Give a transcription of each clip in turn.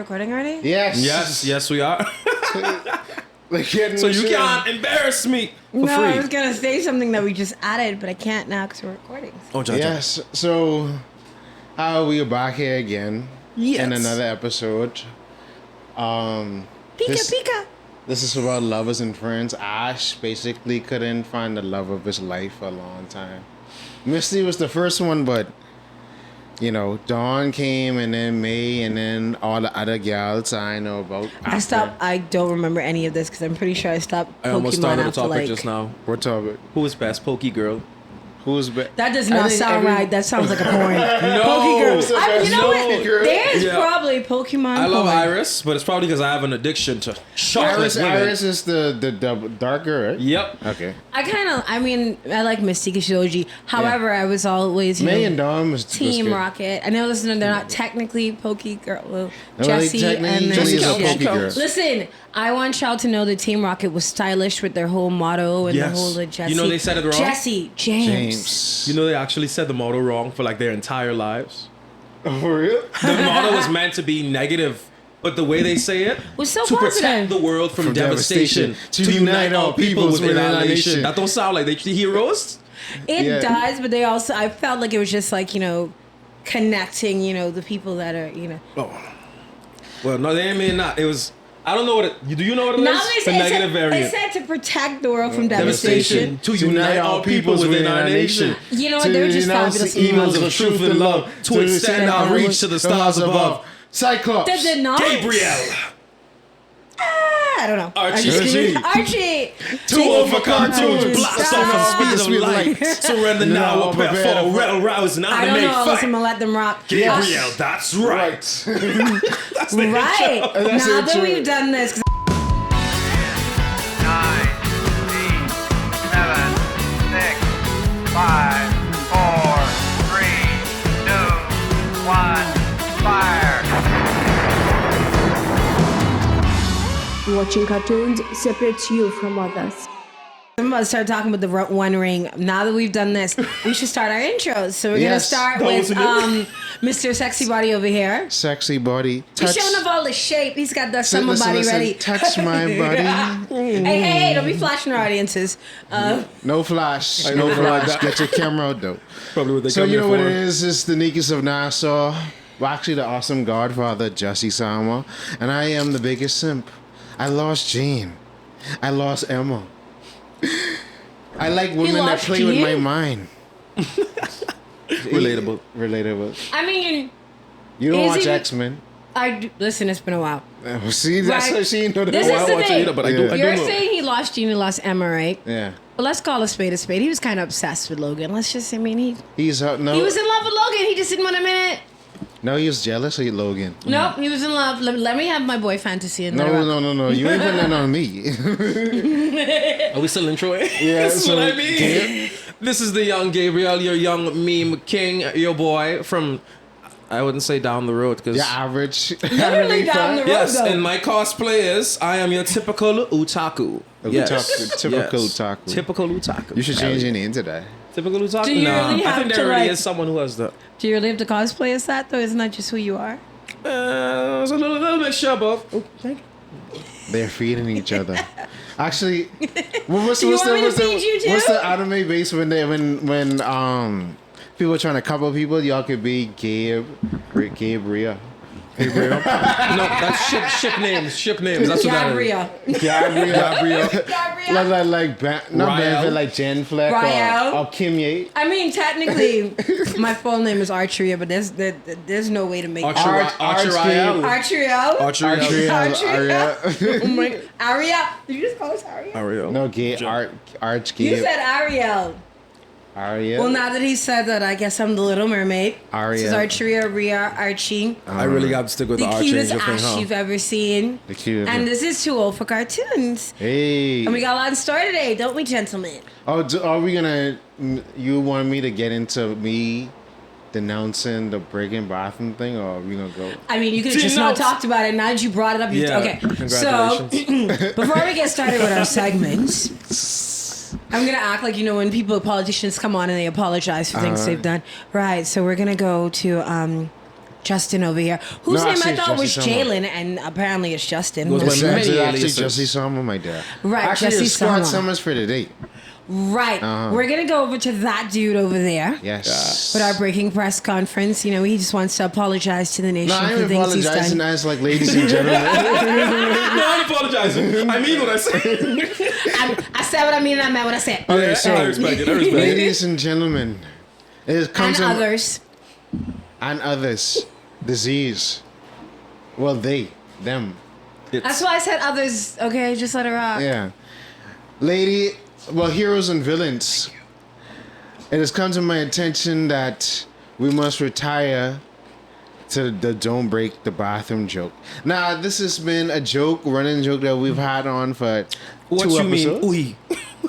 recording already? Yes, we are. So you can't embarrass me for free. I was gonna say something that we just added, but I can't now because we're recording. Oh, Jojo. Yes. So, we are back here again in another episode. Pika. This is about lovers and friends. Ash basically couldn't find the love of his life for a long time. Misty was the first one, but Dawn came, and then May, and then all the other gals I know about. I don't remember any of this because I'm pretty sure I stopped Pokemon. I almost started the after, topic just now. What topic? Who is best Pokey girl? Who's best? That does not sound right. That sounds like a porn. No. Pokegirl. You know what? Pokey girl? There's probably Pokemon I love porn. Iris, but it's probably because I have an addiction to chocolate women. Iris is the darker, right? Yep. Okay. I like Misty because she's OG. However, I was always May and Dawn was Team good. Rocket. I know they're not technically Pokegirl. Well, No, Jessie and then Jessie is a Pokey girl. Listen, I want y'all to know that Team Rocket was stylish with their whole motto and the whole Jessie. You know they said it wrong? Jessie, James. You know they actually said the motto wrong for like their entire lives. Oh, for real? The motto was meant to be negative, but the way they say it Was so to positive. protect the world from devastation, to unite all peoples within our nation. That don't sound like they heroes. It does, but I felt like it was just like, connecting, the people that are, Oh. Well, no, they mean not. It was. I don't know what it. Do you know what it Now is? they The said, negative variant. It said to protect the world from devastation. To unite all peoples within our nation. You know what? They were just fabulous. The evils of truth and love. To extend our reach to the stars above. Cyclops. Does it not? Gabriel. I don't know. Archie. 2 cartoons. Blast off the speed of light. Surrender now or prepare for a rousing I don't know. fight. I'm gonna let them rock. Gabriel, that's right. That's the Right. That's Now it, that true. we've done this. 9, 8, 7, 6, 5, 4, 3, 2, 1, fire. Watching cartoons separates you from others. I'm about to start talking about the One Ring. Now that we've done this, we should start our intros. So we're gonna start with Mr. Sexy Body over here. Sexy body. He's showing off all the shape. He's got the summer body ready. Touch my body. Hey, don't be flashing our audiences. No flash. No flash. Get your camera out though. Probably what they So come you here know what for. it is? It's the Nikis of Nassau. Well, actually, the awesome godfather, Jussy-sama. And I am the biggest simp. I lost Jane. I lost Emma. I like women that lost play with my Jean? mind. Relatable. I mean, You don't Is watch he- X-Men. Listen, it's been a while. See, that's Right. how she know that. This is the thing. But I do You're know. saying he lost Jean, he lost Emma, right? Yeah. But let's call a spade a spade. He was kind of obsessed with Logan. Let's just, he He's no. he was in love with Logan. He just didn't want a minute. No, he was jealous of Logan. Nope, he was in love. Let me have my boy fantasy and let it rock. No. You ain't putting that on me. Are we still introing? Yeah, That's so what I mean. This is the young Gabriel, your young meme king, your boy from, I wouldn't say down the road because. Your average. Literally down the road, Yes, though. and my cosplay is I am your typical otaku. Yes. Typical Yes. otaku. Typical otaku. You should change your name to that. Typical otaku. Do you really I have think to, there already like- is someone who has that. Do you really have to cosplay as that, though? Isn't that just who you are? It's a little mixture of both. Oh, thank you. They're feeding each other. Actually, what's Do you want me to feed you too? the anime base when people are trying to couple people? Y'all could be Gabriel. No, that's ship names. Ship names. That's what that is. Gabriel. Gabriel. Like not Benfit, like Jen Fleck Rael. or Kim Yates. I mean, technically, my full name is Archeria, but there's no way to make Archeriel. Archeria. Aria. Oh my, Aria. Did you just call us Aria? Ariel. No, Arch You Gabe. said Ariel. Aria. Well, now that he said that, I guess I'm the Little Mermaid. Aria. This is Archeria, Rhea, Archie. I really got to stick with the The cutest Archangel Ash thing, you've huh? ever seen. The cutest. And this is too old for cartoons. Hey. And we got a lot in store today, don't we, gentlemen? Are we gonna? You want me to get into me denouncing the breaking bathroom thing, or are we gonna go? I mean, you could have just not talked about it. Now that you brought it up, Yeah. okay. So, Congratulations. before we get started with our segments, I'm gonna act like when politicians come on and they apologize for things they've done. Right. So we're gonna go to Justin over here. Whose No, I name I said thought was Jussy-sama. Jalen, and apparently it's Justin. Goes by It's many actually aliases. Jussy-sama, my dear. Right, Actually, it's Jussy-sama. Scott Summers for today. Right. We're going to go over to that dude over there. Yes. With our breaking press conference. You know, he just wants to apologize to the nation No, for I'm things he's apologizing done. as like ladies and gentlemen. No, I'm apologizing. I mean what I said. I said what I mean, and I meant what I said. Okay, so I respect it. I respect it. ladies and gentlemen, it comes And in- others. and others, disease. Well, them. That's why I said others. Okay, just let it rock. Yeah. Heroes and villains. It has come to my attention that we must retire to the don't break the bathroom joke. Now, this has been a running joke that we've had on for What 2 you episodes. mean?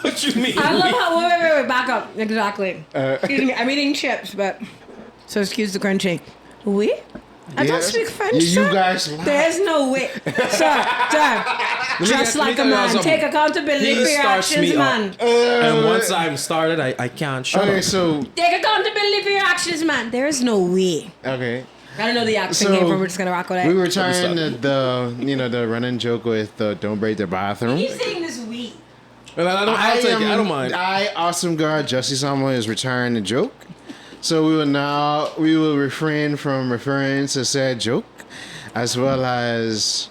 What you mean? I love how. Wait, back up. Exactly. I'm eating chips, but. So excuse the crunching. Oui? I don't Yes. speak French, You sir. guys laugh. There's no way. Sir. Just let me like a tell you man. something. Take accountability He for your starts actions, me up. man. And once I'm started, I can't shut Okay, up. so Take accountability for your actions, man. There is no way. okay. I don't know the accent So, came from. We're just gonna rock with it. We were trying the running joke with the don't break the bathroom. He's saying this we. And I'll take it. I don't mind. Awesome God, Jussy-sama is retiring the joke. So we will refrain from referring to said joke, as well as,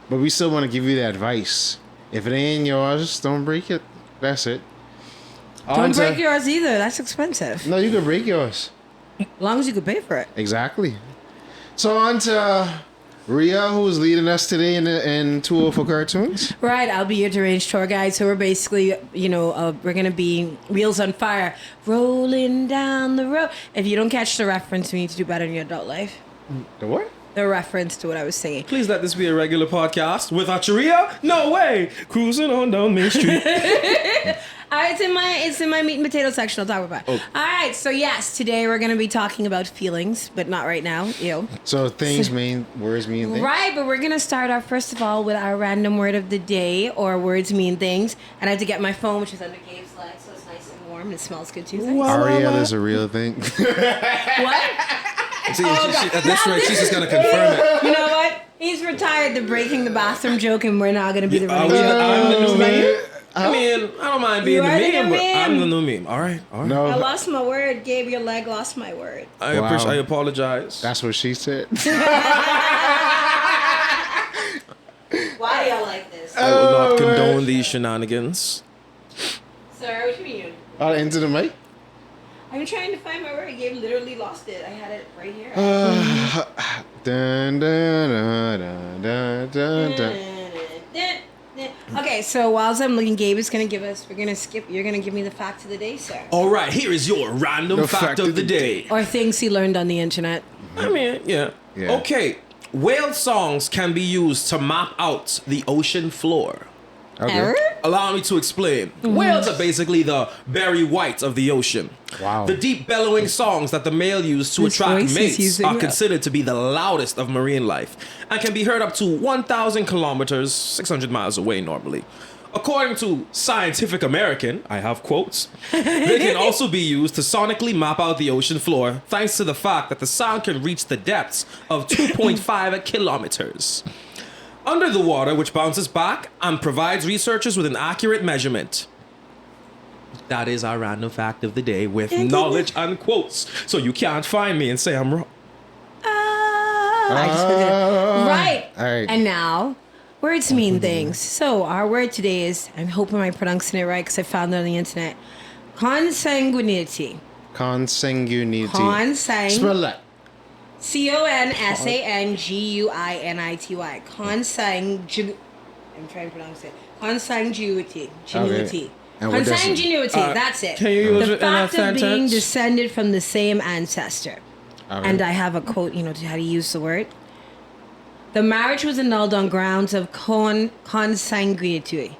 but we still want to give you the advice. If it ain't yours, don't break it. That's it. Don't break yours either. That's expensive. No, you can break yours. As long as you can pay for it. Exactly. So on to Rhea, who's leading us today in 204 Cartoons. Right, I'll be your deranged tour guide. So we're basically, we're gonna be wheels on fire, rolling down the road. If you don't catch the reference, we need to do better in your adult life. The what? The reference to what I was singing. Please let this be a regular podcast with Acharia. No way. Cruising on down Main Street. It's in my meat and potato section. I'll talk about it. Oh. All right, so yes, today we're gonna be talking about feelings, but not right now. So words mean things. Right, but we're gonna start off first of all with our random word of the day, or words mean things. And I had to get my phone, which is under Gabe's leg, so it's nice and warm and it smells good too. Ariel is a real thing. What? See, at this rate, she's just going to confirm it. You know what? He's retired the breaking the bathroom joke, and we're now gonna be the running joke. I'm the new meme. I mean, I don't mind being You the are the meme, new but meme. I'm the new meme. All right. I No, lost my word. Gabe, your leg lost my word. Wow. I apologize. that's what she said. Why do y'all like this? I will not condone these shenanigans. Sir, what you mean? Into the mic. I'm trying to find my word. Gabe literally lost it. I had it right here. Dun, dun, dun, dun, dun, dun, dun. Okay, so whilst I'm looking, Gabe is gonna you're gonna give me the fact of the day, sir. All right, here is your random The fact of the day. Or things he learned on the internet. I mean, yeah. Yeah. Okay, whale songs can be used to map out the ocean floor. Okay. Error? Allow me to explain. Whales are basically the Barry White of the ocean. Wow. The deep bellowing songs that the male use to His attract voice is mates using are that. considered to be the loudest of marine life and can be heard up to 1,000 kilometers, 600 miles away normally. According to Scientific American, I have quotes, they can also be used to sonically map out the ocean floor thanks to the fact that the sound can reach the depths of 2.5 kilometers. Under the water, which bounces back and provides researchers with an accurate measurement. That is our random fact of the day with knowledge and quotes. So you can't find me and say I'm wrong. I just put it. Right. All right. And now, words mean things. So our word today is, I'm hoping I'm pronouncing it right because I found it on the internet. Consanguinity. Consanguinity. Consang. Spell that. Consanguinity. Consanguinity. I'm trying to pronounce it. Consanguinity. Okay. And what does it- Consanguinity. That's it. can you use The it in a fact of being sentence? descended from the same ancestor. Okay. And I have a quote, to how to use the word. The marriage was annulled on grounds of consanguinity.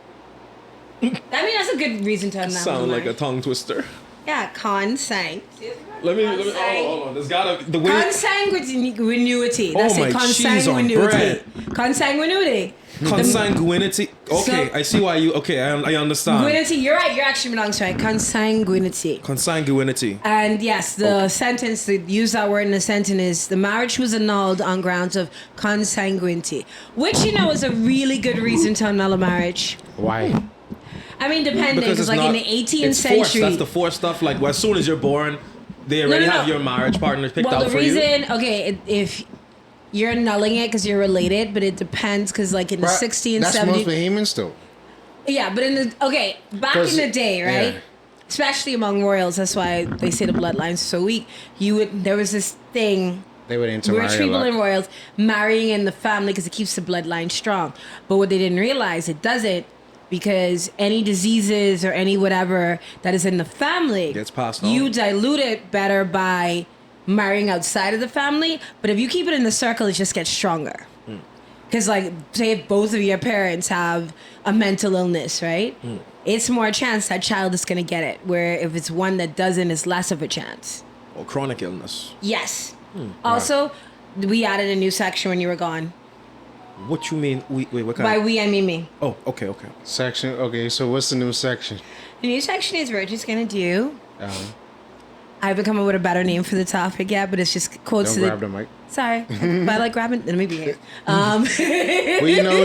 That's a good reason to annul the Sound like a marriage. tongue twister. Yeah, consang. See, that's Let me hold on. There's gotta the way. Consanguinity. That's Oh, it. my cheese on bread. Consanguinity. Consanguinity. Okay, So- I see why you. Okay, I understand. Consanguinity. You're right. You're actually pronouncing right. Consanguinity. Consanguinity. And yes, the sentence, to use that word in a sentence, is the marriage was annulled on grounds of consanguinity, which, is a really good reason to annul a marriage. Why? I mean, depending, because like in the 18th it's forced. century. That's the forced stuff. Like, as soon as you're born, they already have your marriage partner picked out for you. Well, the reason, if you're annulling it because you're related, but it depends, because like in the 60s and 70s. That's most Bahamians though. Yeah, but back in the day, right? Yeah. Especially among royals, that's why they say the bloodline's so weak. There was this thing. They would intermarry Rich a people lot. and royals marrying in the family because it keeps the bloodline strong. But what they didn't realize, it doesn't, because any diseases or any whatever that is in the family Gets passed on. You dilute it better by marrying outside of the family. But if you keep it in the circle, it just gets stronger. Because, like, say if both of your parents have a mental illness, right? It's more chance that child is going to get it. Where if it's one that doesn't, it's less of a chance. Or chronic illness. Yes. Also, we added a new section when you were gone. What you mean? Wait, what kind? By we, I mean me. Oh, okay. Section. Okay, so what's the new section? The new section is we're just going to do... I haven't come up with a better name for the topic yet, but it's just quotes Don't to grab the mic. Sorry. But I like grabbing... Let me behave. Well,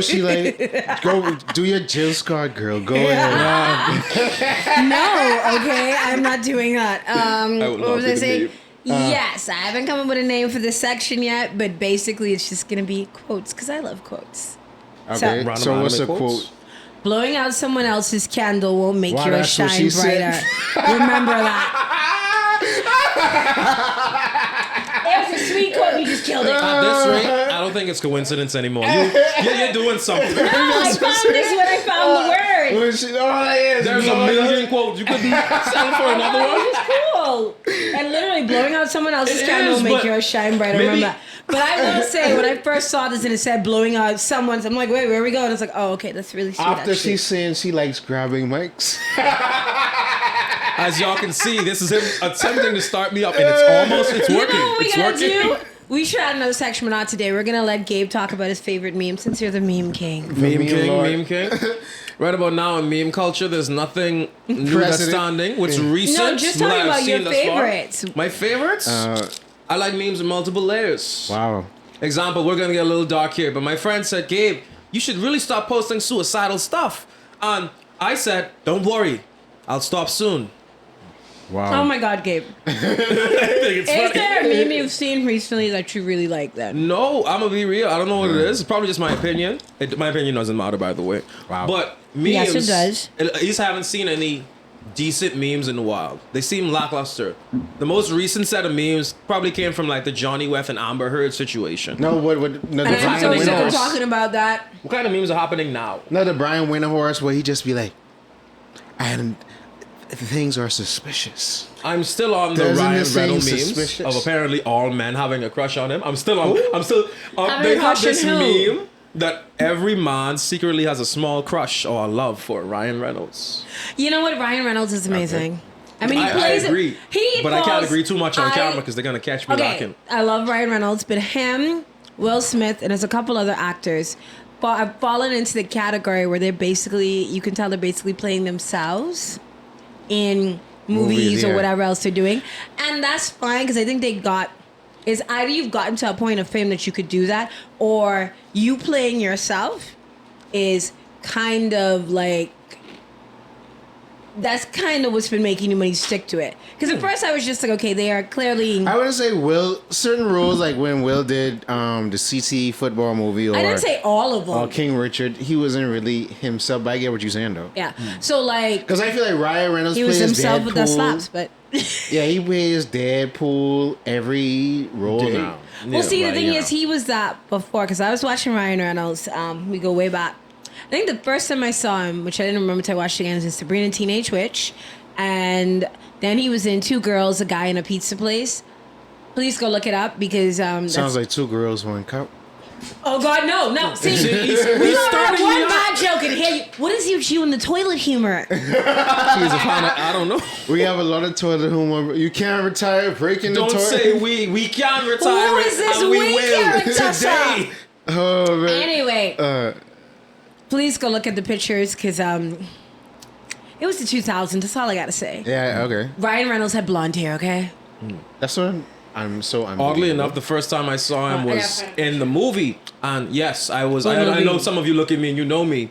she like, go do your Jill Scott, girl. Go ahead. No, okay? I'm not doing that. would What love was you I to saying? be- Yes, I haven't come up with a name for this section yet, but basically it's just going to be quotes, because I love quotes. Okay, Random so what's the anime quotes? quote? Blowing out someone else's candle won't make Wow, yours that's what shine she said. brighter. Remember that. It was a sweet quote, you just killed it. At this rate, I don't think it's coincidence anymore. You're doing something. No, I found this when I found the word. When she, yes, There's a million quotes. You could sell for another one. It's cool. And literally blowing out someone else's It candle is, will make but yours shine brighter. maybe- Remember that. But I will say, when I first saw this and it said blowing out someone's, I'm like, wait, where are we going? It's like, oh, okay, that's really sweet. After actually. she's saying she likes grabbing mics. As y'all can see, this is him attempting to start me up, and it's You working. know what we It's gotta working. do? We should add another section, but not today. We're gonna let Gabe talk about his favorite meme, since you're the meme king. Meme king. Right about now in meme culture, there's nothing new that's President. standing. What's recent? No, just what talking I've about your seen thus far. favorites. My favorites? I like memes with multiple layers. Wow. Example, we're gonna get a little dark here, but my friend said, Gabe, you should really stop posting suicidal stuff. And I said, don't worry, I'll stop soon. Wow. Oh my God, Gabe! I think it's Is funny. there a meme you've seen recently that you really like? Then No, I'm gonna be real. I don't know what it is. It's probably just my opinion. My opinion doesn't matter, by the way. Wow. But memes. Yes, it does. I just haven't seen any decent memes in a while. They seem lackluster. The most recent set of memes probably came from like the Johnny Weth and Amber Heard situation. No, what? No, the and I'm Brian so sick of Windhorse. talking about that. What kind of memes are happening now? No, the Brian Windhorse where he just be like, and things are suspicious. I'm still on the Doesn't Ryan it seem Reynolds memes suspicious? of apparently all men having a crush on him. I'm still on. Having They a have crush this on who? meme that every man secretly has a small crush or a love for Ryan Reynolds. You know what? Ryan Reynolds is amazing. I mean, he I plays. agree, but I can't falls- agree too much on I- camera because they're gonna catch me Okay, lacking. I love Ryan Reynolds, but him, Will Smith, and there's a couple other actors. But I've fallen into the category where they're basically, you can tell they're basically playing themselves in movies or yeah. whatever else they're doing. And that's fine, because I think is either you've gotten to a point of fame that you could do that, or you playing yourself is kind of like, that's kind of what's been making you money stick to it. Because at first I was just like, okay, they are clearly... I wouldn't say Will, certain roles, like when Will did the CT football movie, or I didn't say all of them. King Richard, he wasn't really himself, but I get what you're saying though. Yeah. So like Because I feel like Ryan Reynolds he was plays himself Deadpool. with the slaps, but Yeah, he plays Deadpool every role now. well, see, the thing is, he was that before, because I was watching Ryan Reynolds. We go way back. I think the first time I saw him, which I didn't remember until I watched it again, was in Sabrina Teenage Witch, and then he was in Two Girls, a Guy in a Pizza Place. Please go look it up because Sounds like Two Girls, One Cup. Oh God, no. See, He's we don't have starting one young. bad joke in here. What is you in the toilet humor? He's a fan of, I don't know. We have a lot of toilet humor. You can't retire breaking the Don't toilet. say we can retire Who is this and we we will character, today. Oh man. Anyway, please go look at the pictures because it was the 2000s. That's all I gotta say. Yeah. Okay. Ryan Reynolds had blonde hair. Okay. That's what I'm so. Oddly enough, the first time I saw him Oh, I was got in the movie, and yes, I was. What I movie? know some of you look at me and you know me,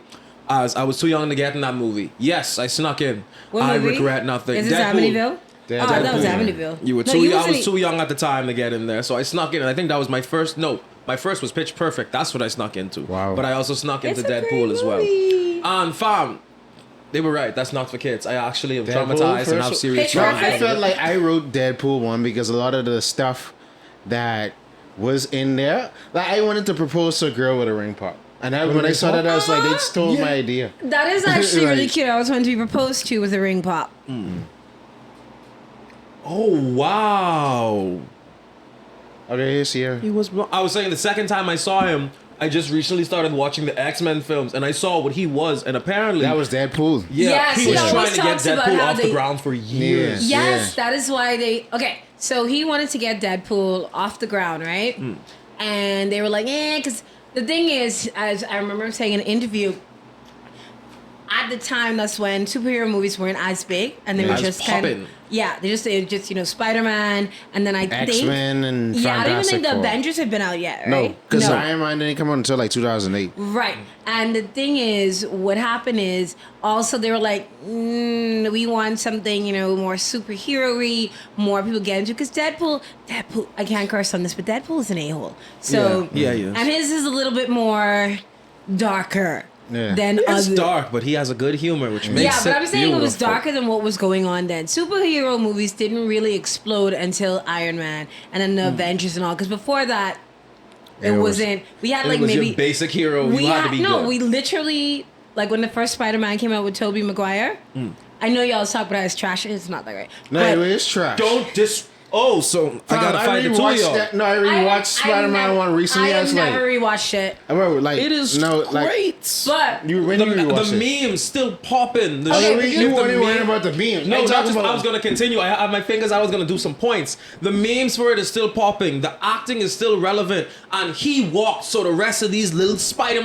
as I was too young to get in that movie. Yes, I snuck in. What I movie? regret nothing. Is this Deadpool. Amityville? Deadpool. Oh, that was Deadpool. Amityville. You were No, too. you I was wasn't- too young at the time to get in there, so I snuck in. And I think that was my first. No, my first was Pitch Perfect. That's what I snuck into. Wow. But I also snuck into It's a great Deadpool as well. movie. And fam, they were right. That's not for kids. I actually am Deadpool traumatized and first- have serious Pitch trauma. Perfect. I felt like I wrote Deadpool 1 because a lot of the stuff that was in there, like I wanted to propose to a girl with a ring pop, and when I saw that, I was like, they stole my idea. That is actually really Like- cute. I was wanting to be proposed to with a ring pop. Oh wow. Okay, here's here. He was. I was saying the second time I saw him, I just recently started watching the X-Men films, and I saw what he was, and apparently That was Deadpool. yeah, Yes, he he was always trying to get talks about Deadpool how off the they- ground for years. Yeah. Yes, that is why they. Okay, so he wanted to get Deadpool off the ground, right? And they were like, because the thing is, as I remember saying in an interview, at the time, that's when superhero movies weren't as big, and they were As just poppin'. they just Spider-Man, and then I think X-Men and yeah, I don't even Fantastic think the Four. Avengers had been out yet, No, right? because Iron Man didn't come out until like 2008. Right. And the thing is, what happened is also they were like, we want something, more superhero-y, more people get into because Deadpool, I can't curse on this, but Deadpool is an a-hole. So, Yeah, he is. and his is a little bit more darker Yeah. than It's other. dark, but he has a good humor, which makes Yeah, but it I'm saying it was beautiful. darker than what was going on then. Superhero movies didn't really explode until Iron Man and then the Avengers and all. Because before that, it It was- wasn't. We had It like was maybe your basic hero. You had to be good. we literally like when the first Spider-Man came out with Tobey Maguire. I know y'all talk about his trash. It's not that great. No, But it is trash. Don't dis. Oh, so I gotta fight the two of rewatched y'all. that. No, I rewatched Spider-Man one recently. I I was have like, never rewatched it, I remember, like, It is no, like, great. but you when the you rewatched it? memes still popping. The Okay, shit- but you you- weren't the worrying meme- about the beams. No, I not talked just. about- I was gonna continue. I had my fingers. I was gonna do some points. The memes for it is still popping. The acting is still relevant, and he walked so the rest of these little Spider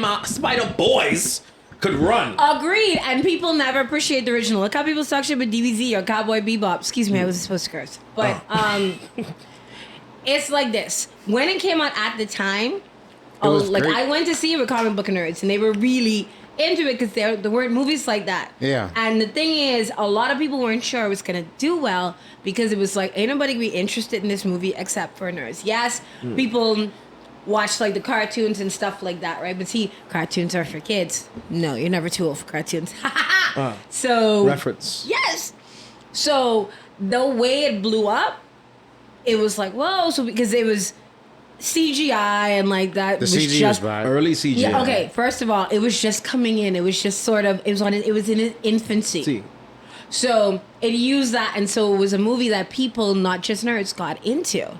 boys could run. agreed. And people never appreciate the original. Look how people talk shit about DBZ or Cowboy Bebop. Excuse me, I wasn't supposed to curse, but it's like this. When it came out at the time, was like great. I went to see it with comic book nerds, and they were really into it because there weren't movies like that. Yeah. And the thing is, a lot of people weren't sure it was gonna do well because it was like ain't nobody be interested in this movie except for nerds. Yes, people watch like the cartoons and stuff like that, right? But see, cartoons are for kids. No, you're never too old for cartoons. So Reference. yes. So the way it blew up, it was like, whoa, so because it was CGI and like that The was CG just was bad. Early CGI. yeah, okay. First of all, it was just coming in. It was just sort of it was in its infancy. See, So it used that, and so it was a movie that people, not just nerds, got into.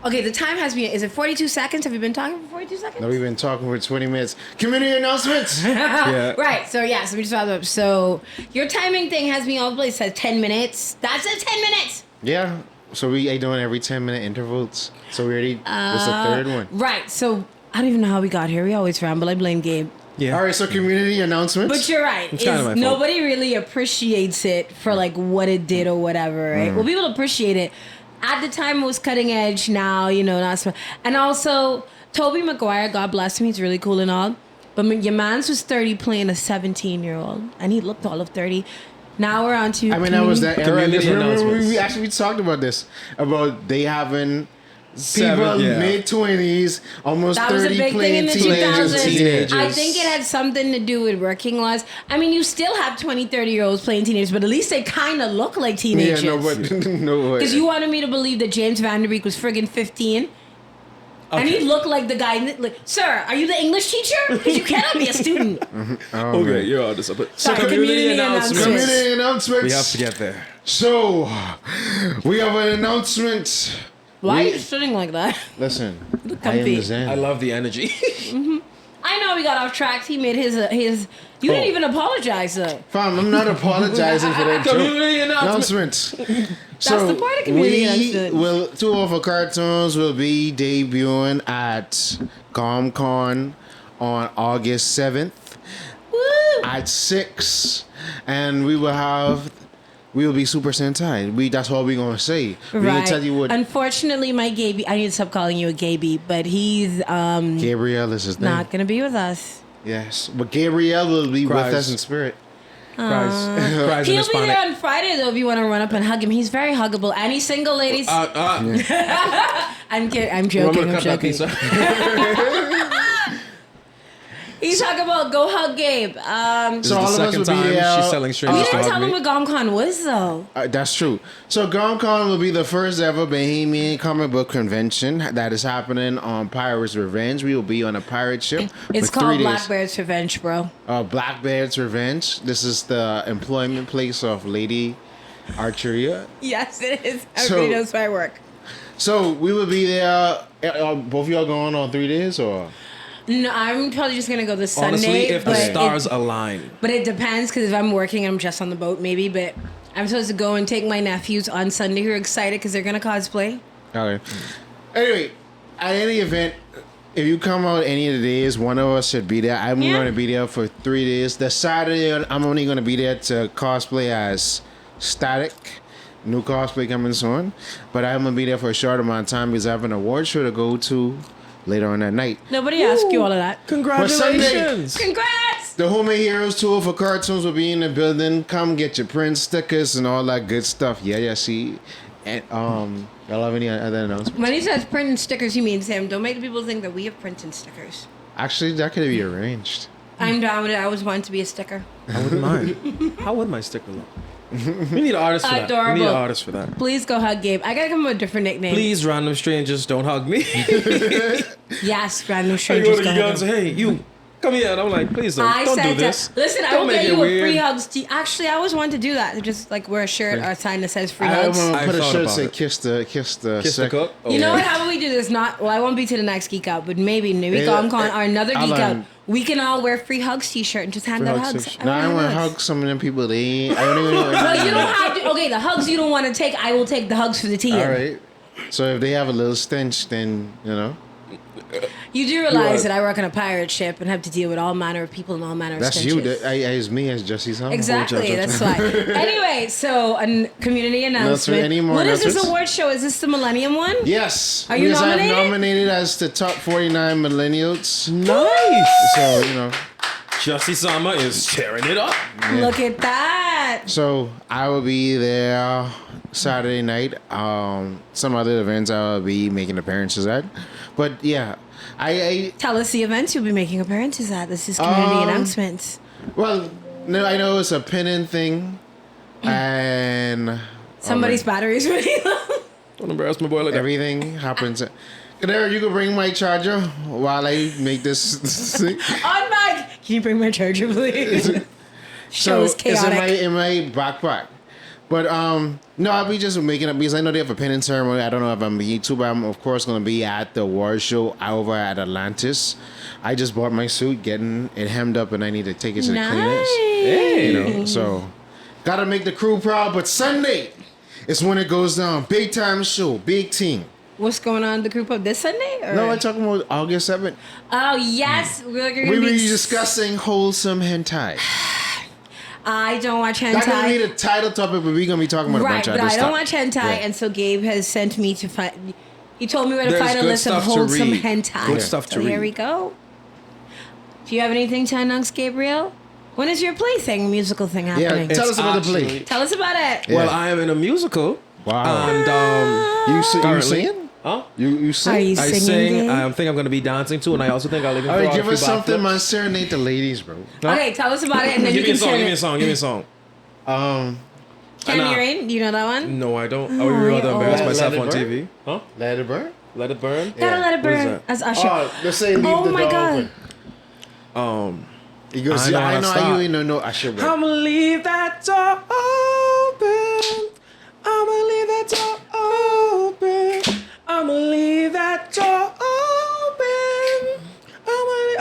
Okay, the time has been. Is it 42 seconds? Have you been talking for 42 seconds? No, we've been talking for 20 minutes. Community announcements. yeah. Right. So yeah. So we just followed up. So your timing thing has me all over the place. It says 10 minutes. That's it. 10 minutes. Yeah. So we are doing every 10-minute intervals. So we already. This is the third one. Right. So I don't even know how we got here. We always ramble. I blame Gabe. Yeah. All right. So community announcements. But you're right. It's kinda my fault. Nobody really appreciates it for like what it did or whatever, right? Well, people appreciate it. At the time, it was cutting edge. Now, not so. And also, Tobey Maguire, God bless him, he's really cool and all. But your man's was 30 playing a 17-year-old, and he looked all of 30. Now we're on to. I mean, that was that era. Community Remember, announcements. we actually talked about this about they having Seven, people yeah. mid-20s, almost That was a 30 big thing playing in the teenagers. 2000s. Teenagers. I think it had something to do with working laws. I mean, you still have 20, 30-year-olds playing teenagers, but at least they kind of look like Yeah, teenagers. no, but no way. Because you wanted me to believe that James Van Der Beek was friggin' 15. And he looked like the guy, like, sir, are you the English teacher? Because you cannot be a student. Oh, Okay, man. you're on this. But Sorry, community announcements. Community announcements. We have to get there. So, we have an announcement Why are We- you sitting like that? Listen, I comfy. understand. I love the energy. I know we got off track. He made his. You didn't even apologize though. Fam, I'm not apologizing for that Community joke. announcement. So the part of community announcement. will two of our cartoons will be debuting at Comic-Con on August 7th Woo! at 6, and we will be Super Sentai. That's all we're gonna say. We Right. can tell you what Unfortunately, my Gaby. I need to stop calling you a Gaby, but he's Gabriel is his name. not gonna be with us. Yes, but Gabriel will be Cries. with us in spirit. Cries in He'll be Hispanic. there on Friday though. If you want to run up and hug him, he's very huggable. Any single ladies? I'm kidding. I'm I'm joking. gonna I'm cut that joking. piece out. He's talking about go hug Gabe. This is So the all of us second will be time there. she's selling We strangers to didn't tell hug him me. what GomCon was though. That's true. So GomCon will be the first ever Bahamian comic book convention that is happening on Pirate's Revenge. We will be on a pirate ship. It's for 3 called days. Blackbeard's Revenge, bro. Blackbeard's Revenge. This is the employment place of Lady Archeria. Yes, it is. Everybody knows my work. So we will be there. Both of y'all going on 3 days or? No, I'm probably just gonna go this Honestly, Sunday. if the but stars align. But it depends because if I'm working, I'm just on the boat maybe. But I'm supposed to go and take my nephews on Sunday who are excited because they're gonna cosplay. Okay. Anyway, at any event, if you come out any of the days, one of us should be there. I'm Yeah. going to be there for 3 days. The Saturday, I'm only going to be there to cosplay as Static. New cosplay coming soon. But I'm going to be there for a short amount of time because I have an award show to go to later on that night. Nobody asked you all of that. Congratulations. Congrats! The Homemade Heroes Tour for cartoons will be in the building. Come get your print stickers and all that good stuff. Yeah, see. And y'all have any other announcements? When he says print and stickers, he means him. Don't make people think that we have print and stickers. Actually, that could be arranged. I'm down with it. I always wanted to be a sticker. I wouldn't mind. How would my sticker look? We need an artist for that. Adorable. We need an artist for that. Please go hug Gabe. I gotta come up with a different nickname. Please, random strangers, don't hug me. Yes, random I strangers. go to go you hug and him. say, hey, you, come here. And I'm like, please don't I do said this. that. Listen, I Don't will make get it you weird. a free hugs. Actually, I always wanted to do that. Just like wear a shirt or a sign that says free I hugs. want to I put a thought shirt about say it. kiss the Kiss the sec- cook. Oh, You know yeah. what? How about we do this? Not well. I won't be to the next Geek Out, but maybe Yeah, GomCon or another I'll, Geek Out. We can all wear free hugs T-shirt and just hand Free out hugs hugs. t-shirt. No, I want want to hugs. hug some of them people. I don't even know. Well, you don't have to. Okay, the hugs you don't want to take, I will take the hugs for the team. All right. So if they have a little stench, then you know You do realize that I work on a pirate ship and have to deal with all manner of people and all manner of that's stenches. you. It's me as Jussy-sama. Exactly, that's why. Anyway, so a community announcement. Any more What is this announcements? award show? Is this the Millennium one? Yes. Are you because nominated? I'm nominated as the top 49 millennials. Nice. So you know. Jussy-sama is tearing it up. Look at that. So I will be there Saturday night. Some other events I will be making appearances at. But yeah, I Tell us the events you'll be making appearances at. This is community announcements. well, no, I know it's a pinning thing, and Somebody's battery's running low. Don't embarrass my boy like that. everything happens. Kadera, you can bring my charger while I make this thing. On mic. Can you bring my charger, please? Show is it's chaotic. in my backpack. But no, I'll be just making up because I know they have a pinning ceremony. I don't know if I'm being too, but I'm of course gonna be at the war show over at Atlantis. I just bought my suit, getting it hemmed up, and I need to take it to the cleaners. Hey. You know, so gotta make the crew proud. But Sunday is when it goes down. Big time show, big team. What's going on in the group of this Sunday? Or? No, I'm talking about August 7th. Oh, yes. We're gonna We will be be discussing wholesome hentai. I don't watch That's gonna be hentai. the title topic, but we're gonna be talking about a Right, bunch of but other I stuff. don't watch hentai, Yeah. and so Gabe has sent me to find. He told me where to There's find a good list of stuff to wholesome read. hentai. Good stuff to so here read. we go. Do you have anything to announce, Gabriel? When is your plaything, musical thing happening? Yeah, tell It's us about the actually- play. Tell us about it. Yeah. Well, I am in a musical. Wow. And You currently- singing? Huh? You sing? Are you I singing? sing. Gabe? I think I'm gonna be dancing too, and I also think I'll even. All throw right, out give a few us something, backflips. man. Serenade the ladies, bro. Okay, tell us about it, and then Give you me a can song. share Give me a it. song. Give me a song. Candy Nah. Rain, do you know that one? No, I don't. I Oh, would rather yeah. embarrass Let myself it on burn? TV. Huh? Let it burn. Let it burn. Gotta let it What is burn. that? As Usher. Oh, let's say leave Oh the my door God. open. He goes, I know I how know to how stop. you know I should. I'ma leave that door open. I'ma leave that door open.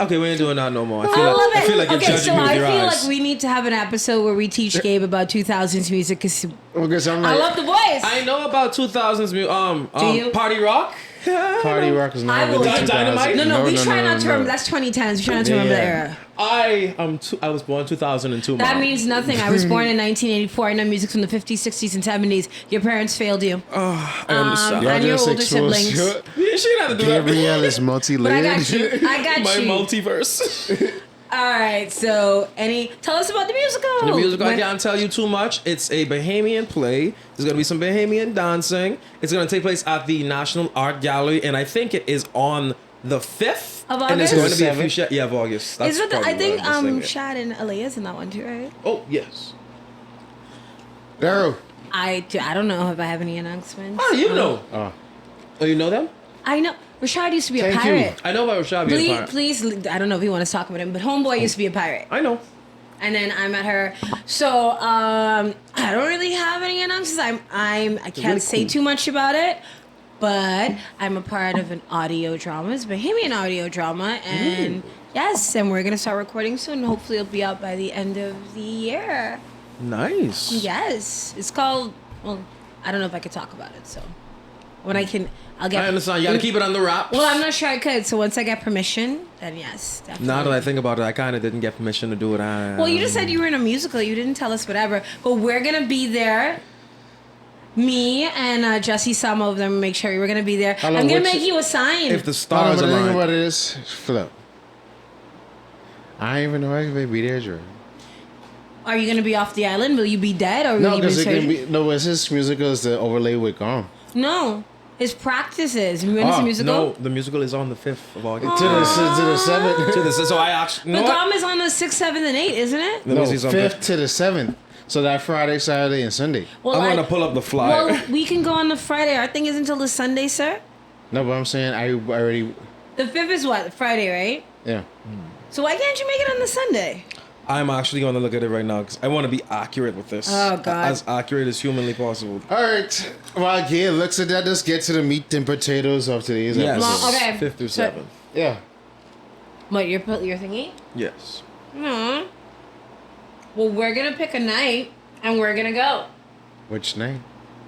Okay, we ain't doing that no more. I love it. I feel like you're okay, judging so me with I your feel eyes. like we need to have an episode where we teach Gabe about 2000s music because Because I'm I like, love the voice. I know about 2000s you? party rock. Party rock is I not will. really 2000. Dynamite? No, we try not to remember. That's 2010s. We try not to remember the era. I was born 2002. That Mom. means nothing. I was born in 1984. I know music from the 50s, 60s, and 70s. Your parents failed you. I understand. And your just older exposed siblings. Yeah, she didn't have to do that. Gabrielle is But I multi-layered. got you. I got My you. multiverse. All right. So, tell us about the musical. The musical, I When- can't tell you too much. It's a Bahamian play. There's going to be some Bahamian dancing. It's going to take place at the National Art Gallery, and I think it is on the 5th. Of And there's August? going to be a few of August. That's Is it? probably I think what I'm thinking. Shad and Aaliyah's in that one too, right? Oh, yes. Daryl. I don't know if I have any announcements. Oh, you know. Oh, Oh, you know them? I know. Rashad used to be a Thank you. pirate. I know about Rashad being a Please, pirate. please, I don't know if you want to talk about him, but Homeboy used to be a pirate. I know. And then I met her. So I don't really have any announcements. I can't really say cool. too much about it, but I'm a part of an audio drama. It's a Bahamian audio drama, and yes, and we're gonna start recording soon. Hopefully, it'll be out by the end of the year. Nice. Yes, it's called. Well, I don't know if I could talk about it. So when I can, I'll get. I understand. You got to keep it under wraps. Well, I'm not sure I could. So once I get permission, then yes, definitely. Now that I think about it, I kind of didn't get permission to do it. Well, you just said you were in a musical. You didn't tell us whatever. But we're going to be there. Me and Jussy-sama over there, make sure we're going to be there. Hello, I'm going to what's make you a sign. If the oh, stars the thing align. about it is, flip. I don't even know if I be there, Jordan. Are you going to be off the island? Will you be dead? Or will No, you be because it can surgery? be. No, it's his musical is the overlay with Gone. No. His practices. When is the musical? No, the musical is on the 5th of August. To the 7th. To this, so I actually. But No, Gom is on the 6th, 7th, and 8th, isn't it? the No, music's on 5th to the 7th. So that Friday, Saturday, and Sunday. Well, I'm gonna pull up the flyer. Well, we can go on the Friday. Our thing is until the Sunday, sir. No, but I'm saying I already. The 5th is what? Friday, right? Yeah. So why can't you make it on the Sunday? I'm actually going to look at it right now because I want to be accurate with this. Oh, God. As accurate as humanly possible. All right. While Gail looks at that, let's get to the meat and potatoes of today's Yes. episode. Well, okay. 5th through So- 7th. Yeah. What, your thingy? Yes. No. Well, we're gonna pick a night and we're gonna go. Which night?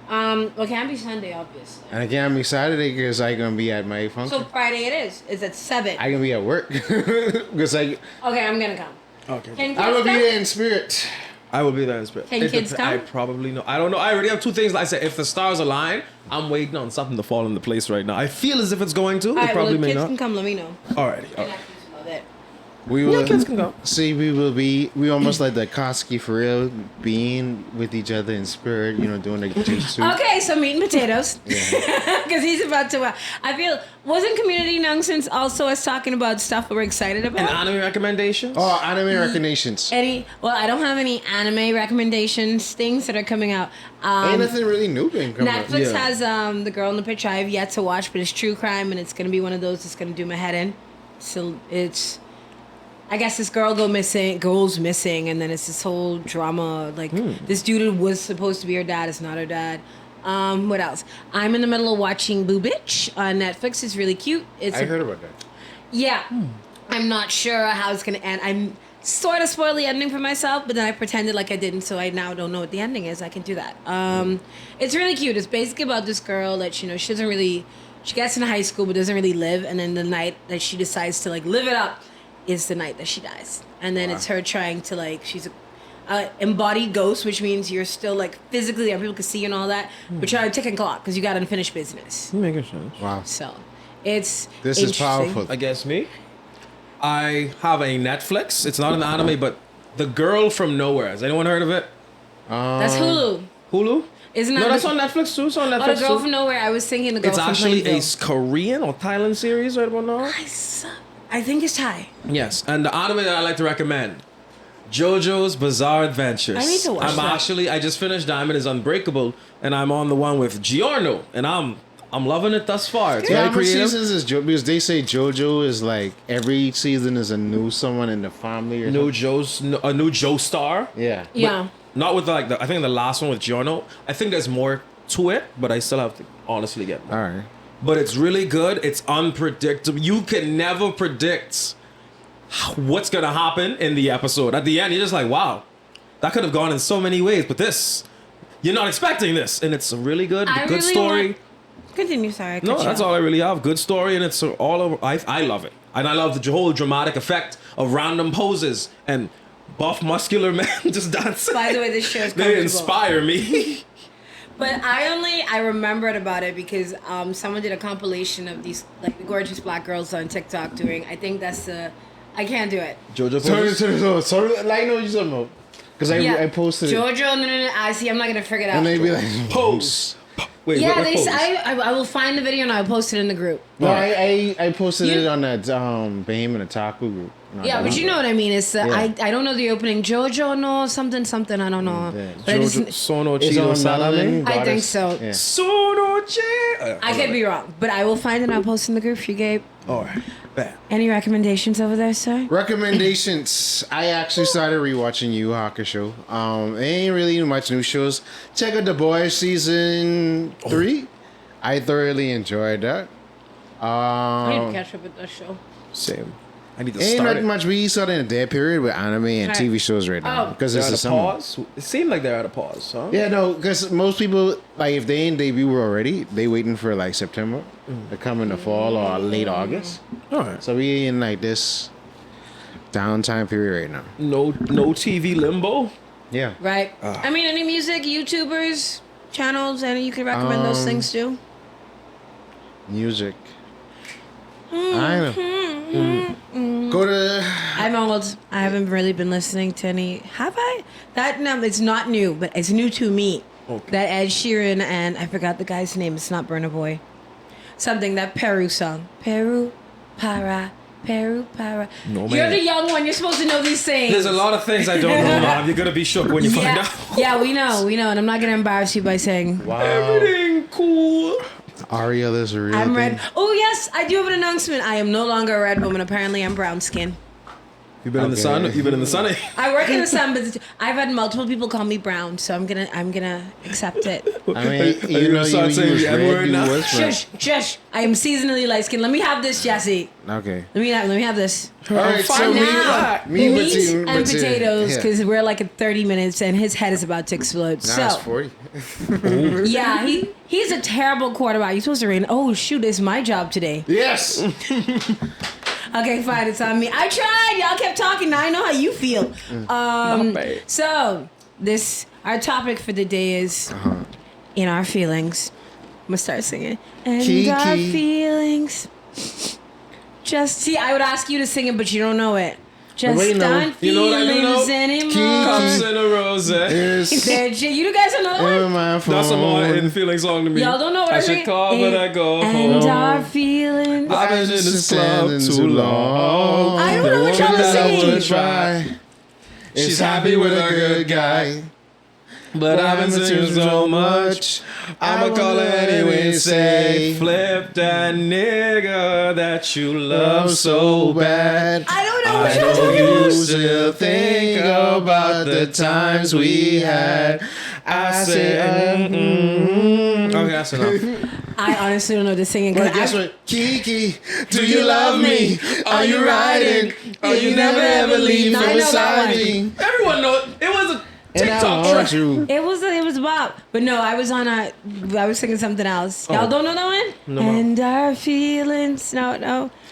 Well, it can't be Sunday, obviously. And again, I'm excited because I'm gonna be at my function. So Friday it is. It's at 7. I'm gonna be at work because Okay, I'm gonna come. Okay. Can kids I will be come? there in spirit. I will be there in spirit. Can It kids dep- come? I probably know. I don't know. I already have two things. Like I said, if the stars align, I'm waiting on something to fall into place right now. I feel as if it's going to. All It right, well, probably if may kids not. can come, let me know. Alrighty. All right. Love it. We will. Yeah, kids can go. See, we almost like the Koski for real, being with each other in spirit. You know, doing the jutsu. Okay, so meat and potatoes. Because he's about to. I feel wasn't Community Nonsense also us talking about stuff that we're excited And about? anime recommendations? Oh, anime recognitions. Well, I don't have any anime recommendations, things that are coming out. Ain't nothing really new been coming up. Netflix Yeah. has The Girl in the Picture. I have yet to watch, but it's true crime, and it's gonna be one of those that's gonna do my head in. So it's, I guess this girl's missing, and then it's this whole drama. Like this dude was supposed to be her dad, is not her dad. What else? I'm in the middle of watching Boo Bitch on Netflix. It's really cute. It's I heard about that. yeah. I'm not sure how it's gonna end. I'm sort of spoiled the ending for myself, but then I pretended like I didn't, so I now don't know what the ending is. I can do that. It's really cute. It's basically about this girl that she doesn't really. She gets into high school but doesn't really live, and then the night that she decides to like live it up is the night that she dies, and then it's her trying to like she's a embodied ghost, which means you're still like physically there, people can see you and all that, but you're on a ticking clock because you got unfinished business. Making sense. Wow. So it's This is interesting. powerful. I guess me. I have a Netflix. It's not an anime, but The Girl from Nowhere. Has anyone heard of it? That's Hulu. Hulu? Isn't that No, that's the- on Netflix too. It's on Oh, Netflix the girl too. from nowhere. I was thinking the girl It's from actually a Plainville. Korean or Thailand series right about now. I think it's Thai. Yes, and the anime that I like to recommend, JoJo's Bizarre Adventures. I need to watch that. I just finished Diamond is Unbreakable, and I'm on the one with Giorno, and I'm loving it thus far. It's Yeah, very how many creative. seasons is JoJo? Because they say JoJo is like every season is a new someone in the family. Or New something. a new Joe star. Yeah. Yeah. Not with like I think the last one with Giorno. I think there's more to it, but I still have to honestly get more. All right. But it's really good. It's unpredictable. You can never predict what's gonna happen in the episode. At the end, you're just like, wow, that could have gone in so many ways, but this, you're not expecting this, and it's a really good story. Continue, sorry. I cut No, you that's off. all I really have. Good story, and it's all over. I love it, and I love the whole dramatic effect of random poses and buff muscular men just dancing. By the way, this show is They comfortable. inspire me. But I remembered about it because someone did a compilation of these like the gorgeous black girls on TikTok doing. I think that's I can't do it. Jojo Sorry, like, I know what you're talking about. Because I posted it. Jojo, no. I see. I'm not gonna figure it out. And they be like, pose. Wait, Yeah, what they. pose? I will find the video and I'll post it in the group. no, I posted You- it on that Bahamian Otaku group. No, Yeah, but you know what I mean. It's Yeah. I don't know the opening. Jojo, no something. I don't know. Yeah. But Jojo, it's, Sono It's Chido on Salame. Melanin I think Goddess. so. Yeah. Sono Chi. I could be wrong, but I will find it and I'll post in the group for you, Gabe. All right, bad. Any recommendations over there, sir? Recommendations. I actually started rewatching Yu Hakusho. Ain't really much new shows. Check out The Boys season 3. I thoroughly enjoyed that. I need to catch up with that show. Same. I need to Ain't start not it. much. We started in a dead period with anime and Right. TV shows right now Oh. because They're it's at the a summer. pause. It seemed like they're at a pause, huh? Yeah, no, because most people, like, if they ain't debut already, they waiting for, like, September to come in the fall or late August. All right. So we in, like, this downtime period right now. No TV limbo. Yeah. Right. I mean, any music, YouTubers, channels, any you can recommend those things too? Music. I know. Go to... I'm old. I haven't really been listening to any. Have I? That no, it's not new, but it's new to me. Okay. That Ed Sheeran and I forgot the guy's name. It's not Burna Boy. Something that Peru song. Peru, para. No, You're man. the young one. You're supposed to know these things. There's a lot of things I don't know, Mom. You're gonna be shook when you find Yeah, out. yeah, we know, and I'm not gonna embarrass you by saying Wow. Everything cool. Ariel is a real I'm thing. red. Oh yes, I do have an announcement. I am no longer a red woman. Apparently, I'm brown skin. You've been in the Okay. sun. You've been in the sun. I work in the sun, but I've had multiple people call me brown, so I'm gonna accept it. I mean, Are you you know, gonna start you saying was the red, N-word you now? was red. Shush. I am seasonally light skinned. Let me have this, Jesse. Okay. Let me have this. All right, so fine me, now. me Meat and but- potatoes, yeah. because we're like at 30 minutes, and his head is about to explode. Now it's So 40. yeah, he's a terrible quarterback. You're supposed to rain. Oh shoot, it's my job today. Yes. Okay, fine, it's on me. I tried. Y'all kept talking. Now I know how you feel. Not bad. So our topic for the day is in our feelings. I'm gonna start singing. And Kiki. our feelings. Just see, I would ask you to sing it, but you don't know it. Just wait, no. aren't You know what I do feelings know? anymore. Cups in a rose. Yes. You guys don't know that one? In my phone. That's a more in feeling song to me. Y'all don't know what I I should mean? call, but I go And home. our feelings. I've been in this club Standing too long. I don't know what y'all Woman are that I singing. would try. She's happy with a good guy. But I've been seeing so much. I'ma call her anyway. Say, flip that nigga that you love so bad. I don't know I what y'all know talking you about. still think about the times we had. I said, okay, that's enough. I honestly don't know the singing. 'cause But guess I- what? Kiki, do you love me? Are you riding? Are you never ever leave I from know that beside one. me? Everyone knows it was a And I TikTok want track. you. It was Bob, but no, I was singing something else. Y'all Oh. don't know that one? No. And our feelings, no.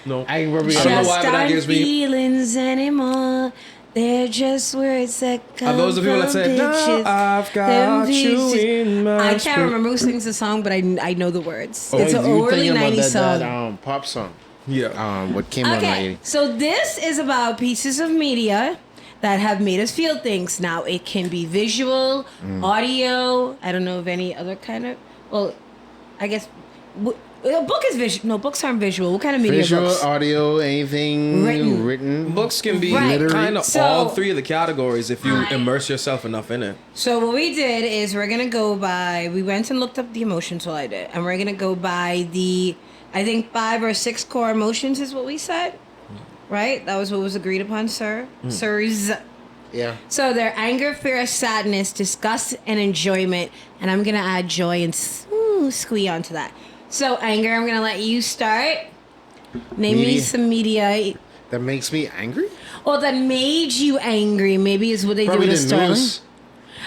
No. I probably I don't know Just why, but that aren't gives me- feelings anymore. They're just words that come Are those the people that from say, bitches. "Now I've got Them you bitches." in my I can't spirit"? remember who sings the song, but I know the words. Oh, It's an you early thinking about 90s song. that pop song? Yeah. What came out in Okay, 80? so this is about pieces of media that have made us feel things. Now, it can be visual, audio. I don't know of any other kind of. Well, I guess a book is visual. No, books aren't visual. What kind of media Visual, books? audio, anything Written. written. Books can be Right. kind of So- all three of the categories if you immerse yourself enough in it. So what we did is we're gonna go by. We went and looked up the emotions. Well, I did, and we're gonna go by the. I think 5 or 6 core emotions is what we said. Right? That was what was agreed upon, sir. Sirs. Yeah. So they're anger, fear, sadness, disgust, and enjoyment. And I'm going to add joy and squee onto that. So anger, I'm going to let you start. Name me Media. some media. That makes me angry? Or that made you angry, maybe is what they Probably do in the the story. news.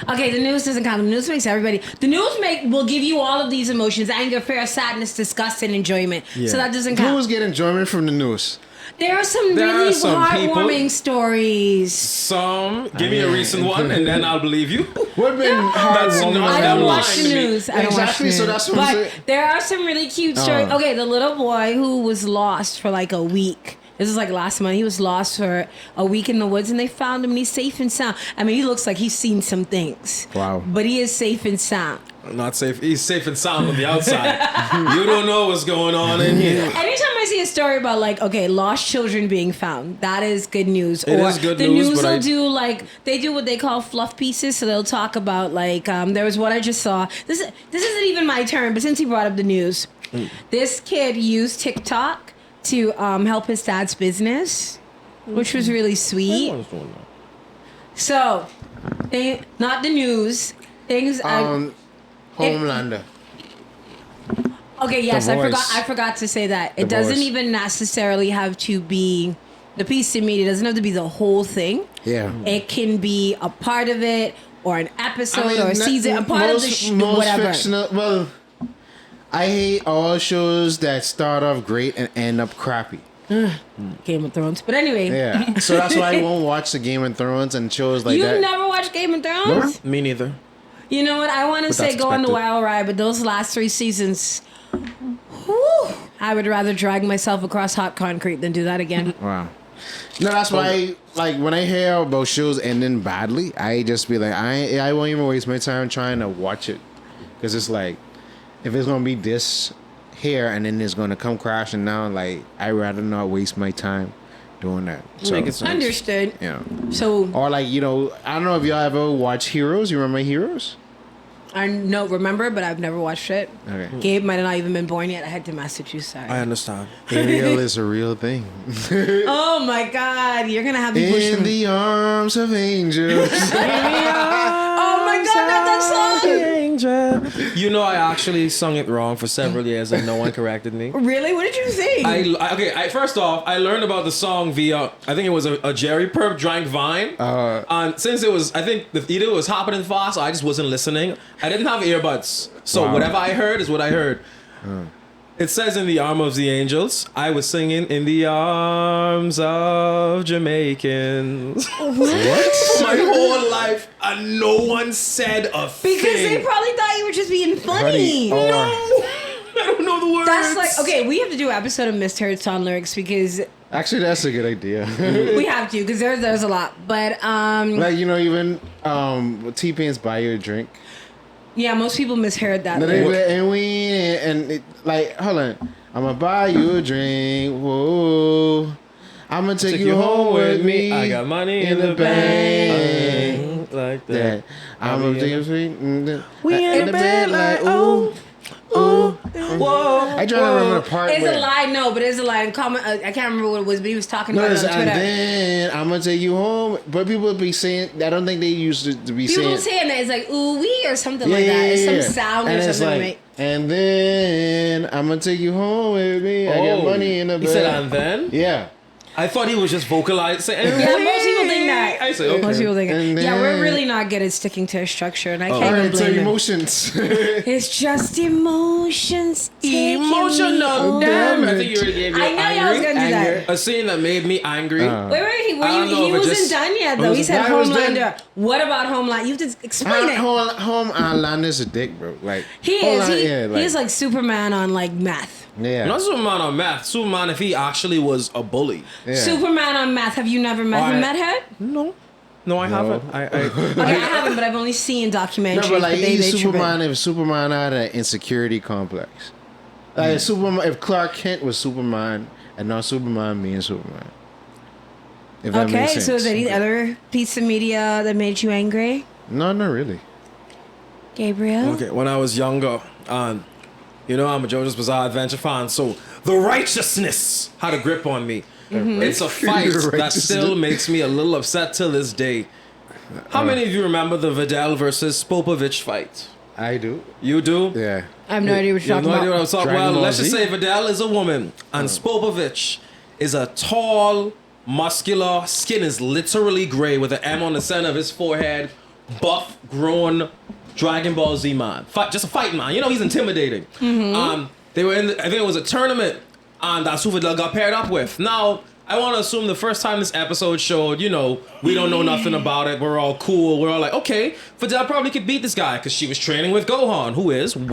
Okay, the news doesn't count. The news makes everybody. The news will give you all of these emotions: anger, fear, sadness, disgust, and enjoyment. Yeah. So that doesn't count. Who's getting enjoyment from the news? There are some There really are some heartwarming people- stories. Some, give me a recent one, and then I'll believe you. What been That's heartwarming? not I that don't line watch to the me. news. I don't watch Exactly, the so news. that's what I'm But saying. there are some really cute stories. Okay, the little boy who was lost for like a week. This is like last month. He was lost for a week in the woods, and they found him, and he's safe and sound. I mean, he looks like he's seen some things. Wow. But he is safe and sound. Not safe. He's safe and sound on the outside. You don't know what's going on in here. Anytime I see a story about like, okay, lost children being found, that is good news. It or is good the news, news but will I- do like they do what they call fluff pieces. So they'll talk about like there was what I just saw. This isn't even my turn, but since he brought up the news, this kid used TikTok to help his dad's business, which was really sweet. Everyone's doing that. So, not the news. Things. Homelander. Okay, yes, The I forgot. Voice. I forgot to say that. The It doesn't Voice. even necessarily have to be the piece of media. It doesn't have to be the whole thing. Yeah. It can be a part of it, or an episode, or a not- season, a part of the most whatever. fictional. Well, I hate all shows that start off great and end up crappy. Game of Thrones. But anyway, Yeah, so that's why I won't watch the Game of Thrones and shows like you've that. never watched Game of Thrones? Me neither. You know what? I want to But say that's go on the expected. wild ride, but those last 3 seasons, whew, I would rather drag myself across hot concrete than do that again. Wow. No, that's why. Like when I hear about shows ending badly, I just be like, I won't even waste my time trying to watch it, because it's like, if it's gonna be this here and then it's gonna come crashing down, like I'd rather not waste my time doing that. So, Make it sense. Understood. yeah. So Or like, you know, I don't know if y'all ever watch Heroes. You remember Heroes? I know, remember, but I've never watched it. Okay. Gabe might have not even been born yet. I had to message you, sorry. I understand. Ariel is a real thing. Oh my God, you're gonna have me push In me. the arms of angels. Oh my God, not that song! You know, I actually sung it wrong for several years and no one corrected me. Really? What did you sing? First off, I learned about the song via, I think it was a Jerry Perp drank Vine. And since it was, I think either it was happening fast or I just wasn't listening. I didn't have earbuds. So Wow. whatever I heard is what I heard. It says in the arm of the angels, I was singing in the arms of Jamaicans. What? My whole life, and no one said a thing. Because they probably thought you were just being funny. Honey, No, I don't know the words. That's like, okay, we have to do an episode of Misheard Song Lyrics because Actually, that's a good idea. we have to, because there's a lot. But, Like, you know, even T-Pain's Buy You a Drink. yeah, most people misheard that. And, they, lyric. and it, like, hold on. I'm gonna buy you a drink. Whoa. I'm gonna take you home with me. I got money in the bank. like Yeah. that. I'm gonna take you sweet. We in the bed like, ooh, ooh, whoa. I try to remember the part It's where. a lie, no, but it's a lie. Comment, I can't remember what it was, but he was talking No, about it's, it on and Twitter. then I'm gonna take you home. But people be saying, I don't think they used to be People saying. saying that it's like ooh wee or something like that. It's some sound and or it's something. like, Right? and then I'm gonna take you home with me. I got money in the He bed. said, and then? Yeah. I thought he was just vocalizing. Yeah, most people think that. I say, okay. Most people think And that. Yeah, we're then- really not good at sticking to a structure, and I can't All even right, so blame them. emotions. It's just emotions. taking me Emotional. over. Damn. I think you already gave me I know y'all was gonna do that. A scene that made me angry. Wait, I don't know he if it wasn't just- done yet though. He said I was done. Homelander. What about Homeland? You have to explain it. Home Islander's a dick, bro. Like He Homeland- is. yeah, He's like Superman on like meth. yeah. Not Superman on meth. Superman if he actually was a bully. yeah. Superman on meth. Have you never met him, Alright. Medhead? No. No, I haven't. Okay, I haven't, but I've only seen documentaries. No, but like they he's trip Superman it. if Superman had an insecurity complex. Like Superman, if Clark Kent was Superman and not Superman being Superman. If that Okay, makes sense. so is there any other piece of media that made you angry, No, not really. Gabriel? Okay, when I was younger, you know, I'm a JoJo's Bizarre Adventure fan, so the righteousness had a grip on me. It's a fight The that righteousness. still makes me a little upset till this day. How many of you remember the Vidal versus Popovich fight? I do. You do? Yeah. I have no idea what You you're have talking no idea what about. I'm talking Dragon about. Ball Let's just Z? say Vidal is a woman and Spopovich is a tall, muscular, skin is literally gray with an M on the center of his forehead, buff, grown Dragon Ball Z man. Just a fight man. You know, he's intimidating. They were I think it was a tournament, and that's who Vidal got paired up with. Now, I want to assume the first time this episode showed, you know, we don't know nothing about it. We're all cool. We're all like, okay, Vidal probably could beat this guy because she was training with Gohan, who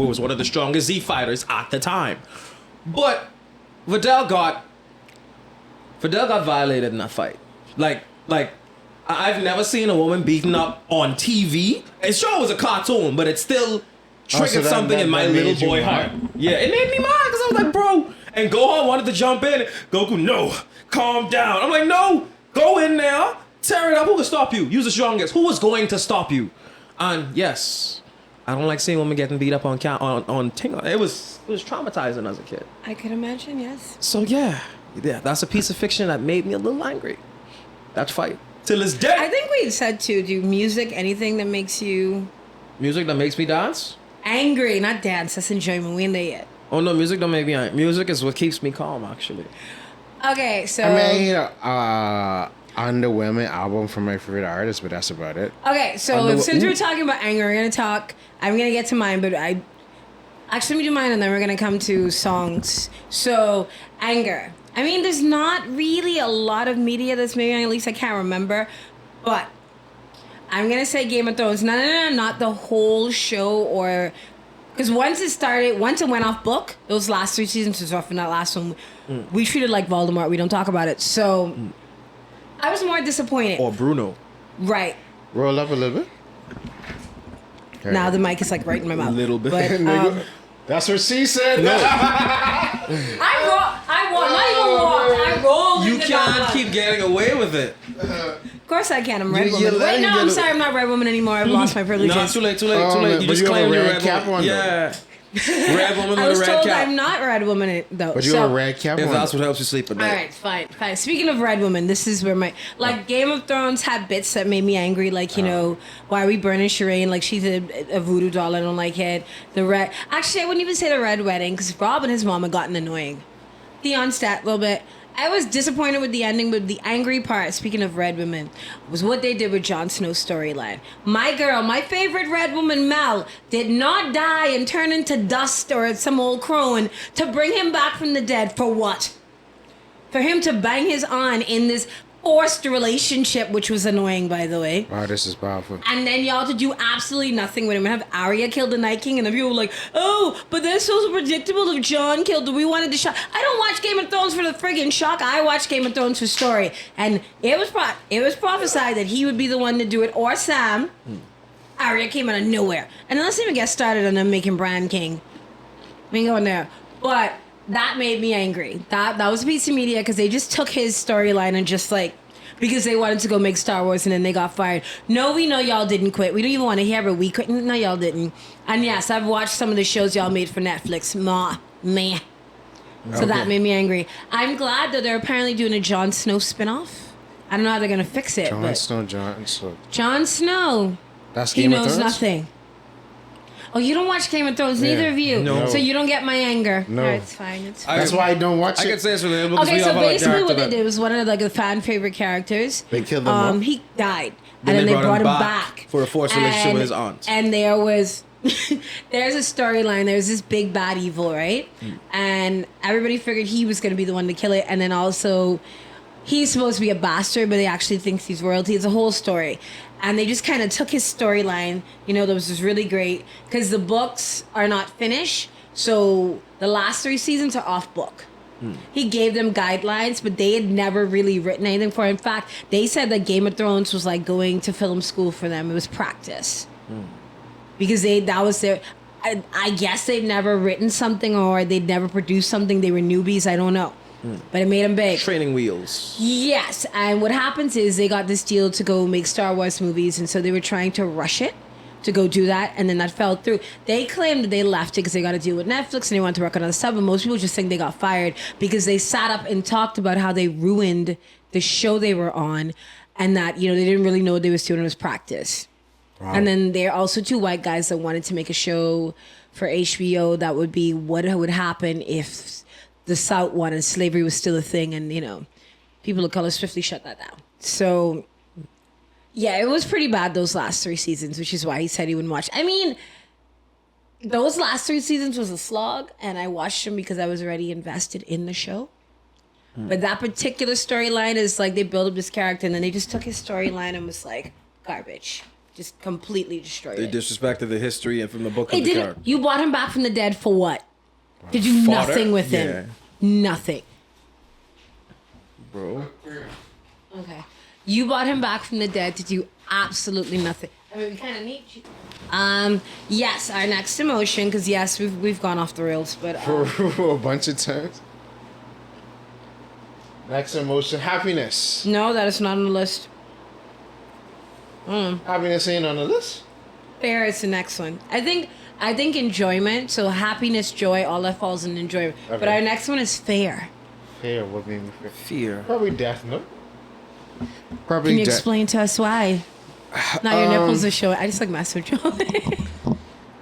was one of the strongest Z fighters at the time. But Vidal got violated in that fight. Like I've never seen a woman beaten up on TV. And sure it was a cartoon, but it still triggered something in my little boy heart. Yeah, it made me mad because I was like, bro. And Gohan wanted to jump in. Goku, no, calm down. I'm like, no, go in there, tear it up. Who can stop you? Use the strongest. Who was going to stop you? And yes, I don't like seeing women getting beat up on Tingle. It was traumatizing as a kid. I could imagine, yes. So yeah, that's a piece of fiction that made me a little angry. That fight. Till this day. I think we said too, do music anything that makes you... Music that makes me dance? Angry, not dance. That's enjoyment. We ain't there yet. Oh no, music don't make me angry. Music is what keeps me calm, actually. Okay, so... I mean, Underwhelming album from my favorite artist, but that's about it. Okay, so since we're talking about anger, I'm going to get to mine, but actually let me do mine and then we're going to come to songs. So, anger. I mean, there's not really a lot of media that's maybe, at least I can't remember, but I'm going to say Game of Thrones. No, not the whole show or... Because once it went off book, those last 3 seasons was rough, and that last one, we treated like Voldemort. We don't talk about it. So, I was more disappointed. Or Bruno. Right. Roll up a little bit. Now the mic is like right in my mouth. A little bit. But, that's what she said. No. I rolled. You can't keep getting away with it. Of course I can. I'm Red You're Woman. Wait, no, I'm sorry. I'm not Red Woman anymore. I've lost my privileges. No, too late. Man, You but just you have claimed a you're red Red cap Woman. on, though. Yeah. Red Woman I with was a red told cap. I'm not Red Woman though. But you have a red cap If on. that's what helps you sleep at All night. right, fine. Speaking of Red Woman, this is where Game of Thrones had bits that made me angry. Like, you know, why are we burning Shireen? Like, she's a voodoo doll. I don't like it. Actually, I wouldn't even say the Red Wedding because Rob and his mom had gotten annoying. Theon stat a little bit. I was disappointed with the ending, but the angry part, speaking of Red Women, was what they did with Jon Snow's storyline. My girl, my favorite Red Woman, Mel, did not die and turn into dust or some old crone to bring him back from the dead. For what? For him to bang his aunt in this forced relationship, which was annoying, by the way. Wow, this is powerful. And then y'all to do absolutely nothing with him. And have Arya kill the Night King, and the people were like, oh, but that's so predictable if Jon killed him. We wanted to shock. I don't watch Game of Thrones for the friggin' shock. I watch Game of Thrones for story. And it was prophesied that he would be the one to do it, or Sam. Arya came out of nowhere. And then let's even get started on them making Bran king. We ain't going there. But that made me angry. That was a piece of media because they just took his storyline and just like, because they wanted to go make Star Wars and then they got fired. No, we know y'all didn't quit. We don't even want to hear, but we couldn't. No, y'all didn't. And yes, I've watched some of the shows y'all made for Netflix. Meh. So that made me angry. I'm glad that they're apparently doing a Jon Snow spinoff. I don't know how they're going to fix it. Jon Snow. That's He Game of knows Thrones? nothing. Oh, you don't watch Game of Thrones, neither of you. No. So you don't get my anger. No. All right, it's fine. That's why I don't watch I it. can say it's relatable because Okay, we so all have a basically character what they that- did was one of the fan favorite characters. They killed him off? He died. Then and then they brought him back back. for a forced relationship with his aunt. And there was... there's a storyline. There's this big bad evil, right? And everybody figured he was going to be the one to kill it. And then also... He's supposed to be a bastard, but they actually think he's royalty. It's a whole story. And they just kind of took his storyline. You know, that was just really great. Because the books are not finished. So the last 3 seasons are off book. He gave them guidelines, but they had never really written anything for it. In fact, they said that Game of Thrones was like going to film school for them. It was practice. Because that was their... I guess they'd never written something or they'd never produced something. They were newbies. I don't know. But it made them big. Training wheels. Yes, and what happens is they got this deal to go make Star Wars movies, and so they were trying to rush it to go do that, and then that fell through. They claimed that they left it because they got to deal with Netflix and they wanted to work on other stuff, but most people just think they got fired because they sat up and talked about how they ruined the show they were on, and that, you know, they didn't really know what they was doing. It was practice. Wow. And then there are also 2 white guys that wanted to make a show for HBO that would be what would happen if the South won and slavery was still a thing, and, you know, people of color swiftly shut that down. So, yeah, it was pretty bad those last 3 seasons, which is why he said he wouldn't watch. I mean, those last 3 seasons was a slog, and I watched them because I was already invested in the show. But that particular storyline is like they build up this character, and then they just took his storyline and was like garbage. Just completely destroyed They it. disrespected the history and from the book It of the didn't. character. You brought him back from the dead for what? Did you Fodder? nothing with Yeah. him? Nothing. Bro. Okay. You brought him back from the dead to do absolutely nothing. I mean, we kind of need you. Yes, our next emotion, because yes, we've gone off the rails, but For a bunch of times. Next emotion, happiness. no, that is not on the list. Happiness ain't on the list. Fair is the next one. I think enjoyment. So happiness, joy, all that falls in enjoyment. But Okay. our next one is fair. Fear, what made me fear? Fear. Probably death, no? Can Probably you death. explain to us why? Now your nipples are showing. I just like mess with you.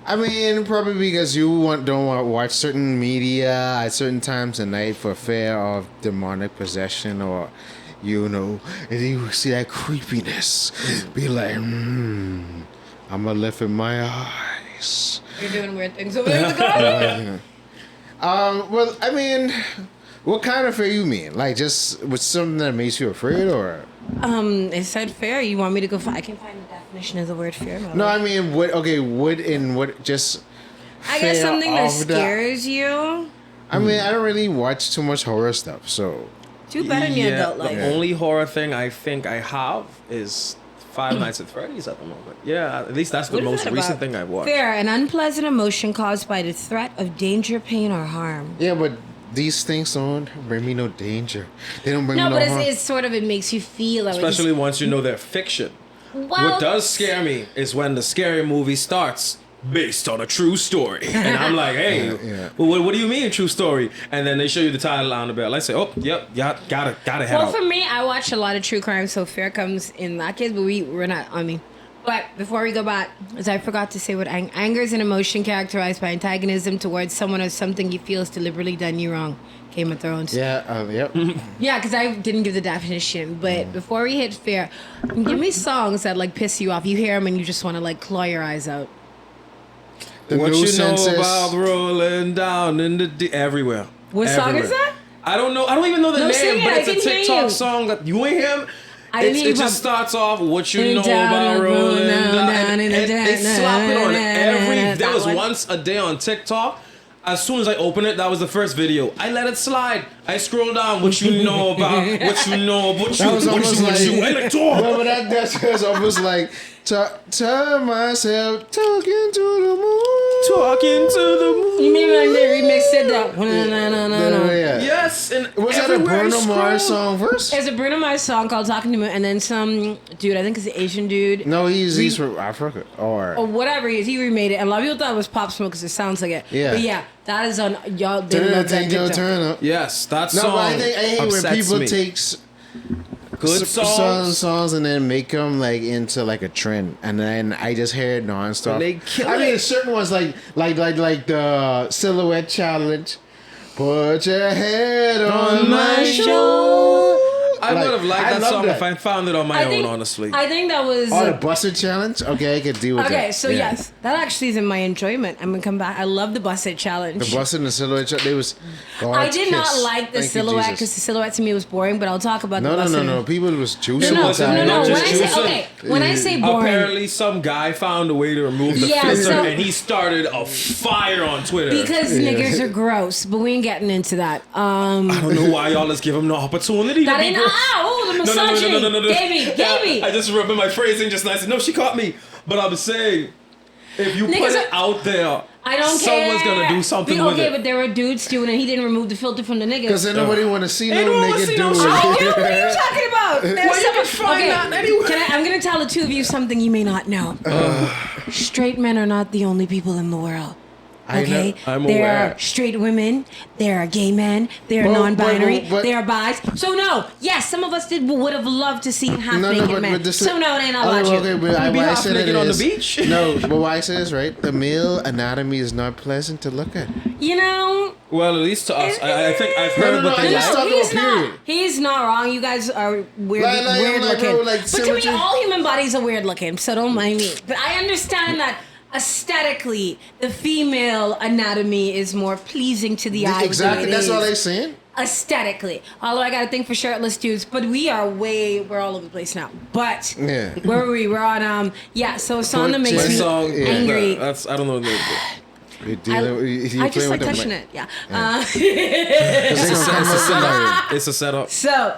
I mean, probably because you don't want to watch certain media at certain times of night for fear of demonic possession, or you know, and you see that creepiness. Be like, I'm gonna lift in my eyes. You're doing weird things over there in the garden. Well, I mean, what kind of fear you mean? Like just with something that makes you afraid, or? It said fair. You want me to go find? I can find the definition of the word fear. No, I mean, what? Okay, what just? I guess fear something that of the- scares you. I mean, I don't really watch too much horror stuff, so. Do better in your adult life. The only horror thing I think I have is Five Nights at Freddy's at the moment. Yeah, at least that's the What is most that recent about? thing I've watched. Fear, an unpleasant emotion caused by the threat of danger, pain, or harm. Yeah, but these things don't bring me no danger. They don't bring No, me no but harm. it's sort of, it makes you feel like Especially once you know they're fiction. well, What does scare me is when the scary movie starts based on a true story. And I'm like, hey, Yeah. well, what do you mean true story? And then they show you the title on the bell. I say, oh, yep, yeah, gotta head Well, out. for me, I watch a lot of true crime, so fear comes in that case, but we're not, I mean. But before we go back, as I forgot to say what anger is an emotion characterized by antagonism towards someone or something you feel has deliberately done you wrong. Game of Thrones. Yeah, yep. Yeah, because I didn't give the definition. But before we hit fear, give me songs that like piss you off. You hear them and you just want to like claw your eyes out. The What new you census- know about rolling down in the everywhere? What song is Everywhere. that? I don't know. I don't even know the No, name, sing it. but I it's a can hear TikTok you. song that you ain't him. I didn't hear It you just pop- starts off what you Rolling know down about and rolling rolling down. down And in the they slap it on every. There that was one. once a day on TikTok. As soon as I open it, that was the first video. I let it slide. I scroll down. What you know about? What you know? What you? That was What almost you? What you? like- Elector. No, but that's just almost like tell myself talking to the moon. Talking to the moon. You mean when they remixed it? That no. Yeah. Yes, and Was that a everywhere I Bruno Mars scroll- song first? There's a Bruno Mars song called "Talking to Me," and then some dude, I think it's an Asian dude. No, he's from Africa or Whatever he is, he remade it, and a lot of people thought it was Pop Smoke because it sounds like it. Yeah. But yeah, that is on y'all. They turn love up, that take your TikTok. turn up. Yes, that No, song. but I hate when upsets people me. takes Good songs. and then make them like into like a trend, and then I just hear it nonstop. And they kill I mean, it. certain ones like the silhouette challenge. Put your head on my shoulder. I would have liked that love song if I found it on my own, honestly. I think that was. Oh, the busted challenge. Okay, I could deal with that. Okay, so Yeah. yes, that actually is in my enjoyment. I'm gonna come back. I love the busted challenge. The busted and the silhouette challenge. They was. I God's did not kiss. like the Thank you, silhouette Jesus. because the silhouette to me was boring. But I'll talk about No, the no, busted. no, no. People was juicing. No, Listen, no, no. not When I just say juicing. okay, when I say boring, Apparently, some guy found a way to remove the Yeah, filter, so- and he started a fire on Twitter. because niggers are gross. But we ain't getting into that. I don't know why y'all let's give him the opportunity That to be ain't gross. oh the misogyny. Gave me. I just remember my phrasing just nice. No, she caught me. But I'm saying, if you put Niggas it are- out there, I don't care. someone's gonna do something with okay, it. but there were dudes doing it. He didn't remove the filter from the niggas. Because then nobody want to see Ain't no no one nigga see do no it. shit. Oh, yeah, what are you talking about? There's Well, you some- can find that anywhere. I'm gonna tell the two of you something you may not know. Straight men are not the only people in the world. I Okay, know. I'm there aware. are straight women, there are gay men, there are But- non-binary, but- there are bis. So no, yes, some of us would have loved to see half No, naked no, men. but this So no, it ain't all about okay, you. okay, but Be why I half said it naked on the is beach. no, but why I say this right? The male anatomy is not pleasant to look at. You know, Well, at least to us, I think I've No, heard no, no, what I they just like. talk he's about not. period. He's not wrong. You guys are weird, Like, weird I'm like, looking. bro, like, but to me, symmetry. all human bodies are weird looking. So don't mind me. But I understand that aesthetically, the female anatomy is more pleasing to the eye. with the way Exactly, it that's is. all they saying. Aesthetically, although I got to think for shirtless dudes, but we're all over the place now. But Yeah. where were we? We're on so a song that makes My me song, Yeah. angry. That's I don't know. You dealing, you I just playing like with the touching mic. it. Yeah. It's a setup. So,